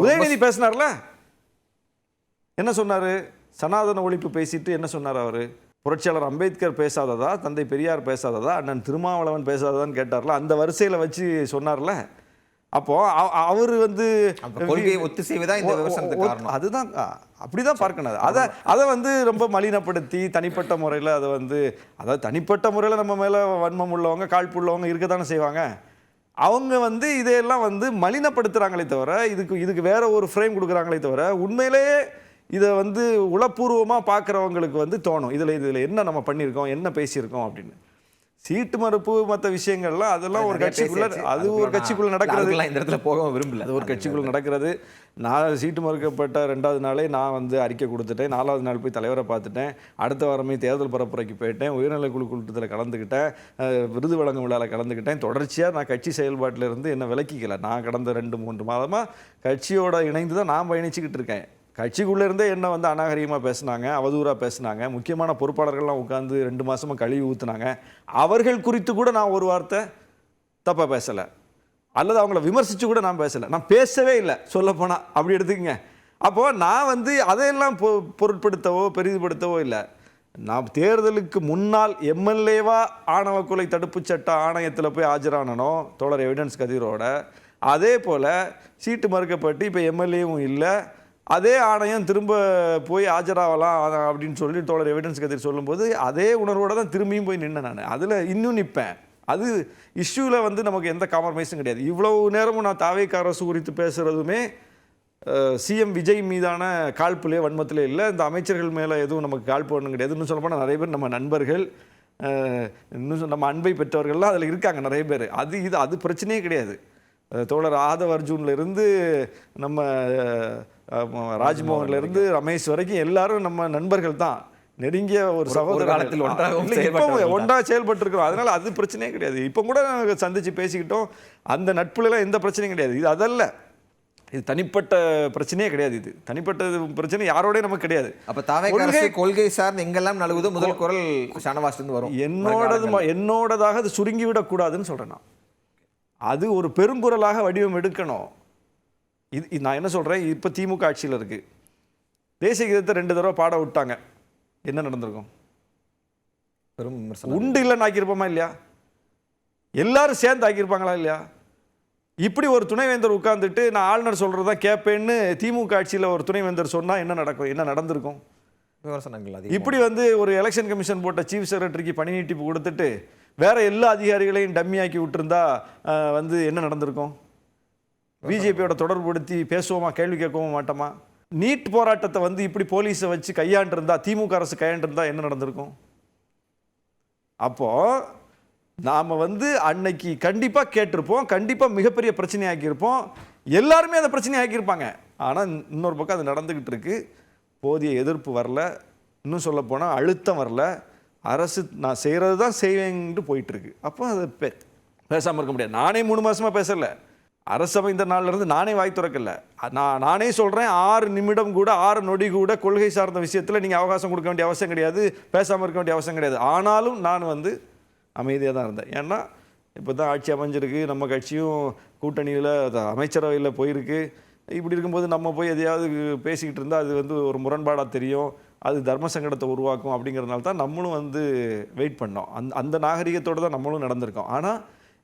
உதயநிதி பேசினார்ல, என்ன சொன்னார்? சனாதன ஒழிப்பு பேசிட்டு என்ன சொன்னார் அவர்? புரட்சியாளர் அம்பேத்கர் பேசாததா, தந்தை பெரியார் பேசாததா, அண்ணன் திருமாவளவன் பேசாததான்னு கேட்டார்ல, அந்த வரிசையில் வச்சு சொன்னார்ல. அப்போ அவர் வந்து கொள்கையை ஒத்து செய்வதா இந்த விமர்சனத்துக்கு காரணம்? அதுதான், அப்படிதான் பார்க்கணும். அதை வந்து ரொம்ப மலினப்படுத்தி தனிப்பட்ட முறையில் அதை வந்து, அதாவது தனிப்பட்ட முறையில் நம்ம மேலே வன்மம் உள்ளவங்க காழ்ப்பு உள்ளவங்க இருக்க தானே செய்வாங்க. அவங்க வந்து இதையெல்லாம் வந்து மலினப்படுத்துகிறாங்களே தவிர, இதுக்கு வேற ஒரு ஃப்ரேம் கொடுக்குறாங்களே தவிர, உண்மையிலேயே இதை வந்து உளப்பூர்வமாக பார்க்குறவங்களுக்கு வந்து தோணும் இதில் என்ன நம்ம பண்ணியிருக்கோம், என்ன பேசியிருக்கோம் அப்படின்னு. சீட்டு மறுப்பு மற்ற விஷயங்கள்லாம் அதெல்லாம் ஒரு கட்சிக்குள்ள, அது ஒரு கட்சிக்குள்ள நடக்கிறது. இந்த இடத்துல போக விரும்பல. அது ஒரு கட்சிக்குள்ள நடக்கிறது. நான் சீட்டு மறுக்கப்பட்ட 2வது நாளே நான் வந்து அறிக்கை கொடுத்துட்டேன். 4வது நாள் போய் தலைவரை பார்த்துட்டேன். அடுத்த வாரமே தேர்தல் பரப்புரைக்கு போயிட்டேன். உயர்நிலைக்குழு கூட்டத்தில் கலந்துக்கிட்டேன். விருது வழங்கும் விழாவில் கலந்துக்கிட்டேன். தொடர்ச்சியாக நான் கட்சி செயல்பாட்டிலிருந்து என்ன விலக்கிக்கல. நான் கடந்த 2-3 மாதமாக கட்சியோட இணைந்து தான் நான் பயணிச்சுக்கிட்டு இருக்கேன். கட்சிக்குள்ளே இருந்தே என்ன வந்து அநாகரிகமாக பேசினாங்க, அவதூறாக பேசினாங்க, முக்கியமான பொறுப்பாளர்கள்லாம் உட்காந்து 2 மாதமாக கழுவி ஊற்றுனாங்க. அவர்கள் குறித்து கூட நான் ஒரு வார்த்தை தப்பாக பேசலை, அல்லது அவங்கள விமர்சித்து கூட நான் பேசலை. நான் பேசவே இல்லை சொல்லப்போனால், அப்படி எடுத்துக்கங்க. அப்போது நான் வந்து அதையெல்லாம் பொருட்படுத்தவோ பெரிதுபடுத்தவோ இல்லை. நான் தேர்தலுக்கு முன்னால் எம்எல்ஏவா ஆணவ கொலை தடுப்பு சட்ட ஆணையத்தில் போய் ஆஜரானனோ தோழர் எவிடன்ஸ் கதிரோட, அதே போல் சீட்டு மறுக்கப்பட்டு இப்போ எம்எல்ஏவும் இல்லை, அதே ஆணையம் திரும்ப போய் ஆஜராகலாம் அப்படின்னு சொல்லி தோழர் எவிடன்ஸ் கதிர் சொல்லும்போது அதே உணர்வோடு தான் திரும்பியும் போய் நின்னேன். நான் அதில் இன்னும் நிற்பேன். அது இஷ்யூவில் வந்து நமக்கு எந்த காம்ப்ரமைஸும் கிடையாது. இவ்வளவு நேரமும் நான் தாவேக்கா அரசு குறித்து பேசுகிறதுமே சிஎம் விஜய் மீதான காழ்ப்பிலே வன்மத்திலே இல்லை. இந்த அமைச்சர்கள் மேலே எதுவும் நமக்கு காழ்ப்பு ஒன்றும் கிடையாது. இன்னும் சொல்லப்போனால் நிறைய பேர் நம்ம நண்பர்கள், இன்னும் நம்ம அன்பை பெற்றவர்கள்லாம் அதில் இருக்காங்க நிறைய பேர். அது பிரச்சனையே கிடையாது. தோழர் ஆதவ் அர்ஜுன்லேருந்து நம்ம ராஜ்மோகன்லேருந்து ரமேஷ் வரைக்கும் எல்லாரும் நம்ம நண்பர்கள் தான், நெருங்கிய ஒரு சகோதரத்தில் ஒன்றாக செயல்பட்டுருக்கிறோம். அதனால் அது பிரச்சனையே கிடையாது. இப்போ கூட நாங்கள் சந்தித்து பேசிக்கிட்டோம். அந்த நட்புலாம் எந்த பிரச்சனையும் கிடையாது. இது அதல்ல, இது தனிப்பட்ட பிரச்சனையே கிடையாது. இது தனிப்பட்ட பிரச்சனை யாரோடய நமக்கு கிடையாது. அப்போ தாவேக்கா கொள்கை சார்ந்து எங்கெல்லாம் நழுவுதோ முதல் குரல் ஷானவாஸ்லேருந்து வரும். என்னோடதாக அது சுருங்கிவிடக்கூடாதுன்னு சொல்கிறேன் நான். அது ஒரு பெருங்குரலாக வடிவம் எடுக்கணும். இது நான் என்ன சொல்கிறேன், இப்போ திமுக ஆட்சியில் இருக்குது. தேசிய கீதத்தை 2 தடவை பாட விட்டாங்க, என்ன நடந்திருக்கும்? பெரும் உண்டு இல்லைன்னு ஆக்கியிருப்போமா இல்லையா? எல்லாரும் சேர்ந்து ஆக்கியிருப்பாங்களா இல்லையா? இப்படி ஒரு துணைவேந்தர் உட்கார்ந்துட்டு நான் ஆளுநர் சொல்கிறது தான் கேட்பேன்னு திமுக ஆட்சியில் ஒரு துணைவேந்தர் சொன்னால் என்ன நடக்கும், என்ன நடந்திருக்கும்? இப்படி வந்து ஒரு எலெக்ஷன் கமிஷன் போட்ட சீஃப் செக்ரட்டரிக்கு பணி நீட்டிப்பு கொடுத்துட்டு வேற எல்லா அதிகாரிகளையும் டம்மியாக்கி விட்டுருந்தா வந்து என்ன நடந்திருக்கும்? பிஜேபியோட தொடர்புபடுத்தி பேசுவோமா, கேள்வி கேட்கவும் மாட்டோமா? நீட் போராட்டத்தை வந்து இப்படி போலீஸை வச்சு கையாண்டிருந்தா, திமுக அரசு கையாண்டிருந்தா என்ன நடந்திருக்கும்? அப்போ நாம் வந்து அன்னைக்கு கண்டிப்பாக கேட்டிருப்போம், கண்டிப்பாக மிகப்பெரிய பிரச்சனை ஆக்கியிருப்போம், எல்லாருமே அந்த பிரச்சனை ஆக்கியிருப்பாங்க. ஆனால் இன்னொரு பக்கம் அது நடந்துக்கிட்டு இருக்கு. போதிய எதிர்ப்பு வரல, இன்னும் சொல்ல போனால் அழுத்தம் வரல. அரசு நான் செய்கிறது தான் செய்வேன்ட்டு போயிட்டுருக்கு. அப்போ அதை பேசாமல் இருக்க முடியாது. நானே 3 மாதமாக பேசலை. அரசமைந்த நாள்ல இருந்து நானே வாய் திறக்கல. நானே சொல்கிறேன், 6 நிமிடம் கூட 6 நொடி கூட கொள்கை சார்ந்த விஷயத்தில் நீங்கள் அவகாசம் கொடுக்க வேண்டிய அவசியம் கிடையாது, பேசாமல் இருக்க வேண்டிய அவசியம் கிடையாது. ஆனாலும் நான் வந்து அமைதியாக தான் இருந்தேன். ஏன்னா இப்போ தான் ஆட்சி அமைஞ்சிருக்கு, நம்ம கட்சியும் கூட்டணியில் அமைச்சரவையில் போயிருக்கு. இப்படி இருக்கும்போது நம்ம போய் எதையாவது பேசிக்கிட்டு இருந்தால் அது வந்து ஒரு முரண்பாடாக தெரியும், அது தர்ம சங்கடத்தை உருவாக்கும். அப்படிங்கிறதுனால தான் நம்மளும் வந்து வெயிட் பண்ணோம். அந்த நாகரிகத்தோடு தான் நம்மளும் நடந்திருக்கோம். ஆனால்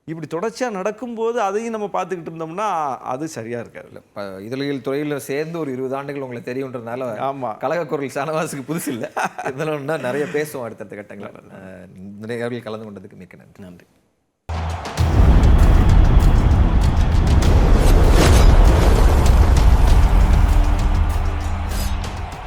இப்படி தொடர்ச்சியாக நடக்கும்போது அதையும் நம்ம பார்த்துக்கிட்டு இருந்தோம்னா அது சரியாக இருக்காது. இல்லை இதழியல் துறையில் சேர்ந்து ஒரு 20 ஆண்டுகள் உங்களுக்கு தெரியுன்றதுனால ஆமாம், கழகக்குரல் ஷானவாஸுக்கு புதுசு இல்லை. இருந்தாலும் நிறைய பேசுவோம் அடுத்தடுத்த கட்டங்கள். நிறைய கலந்து கொண்டதுக்கு மிக்க நன்றி. நன்றி.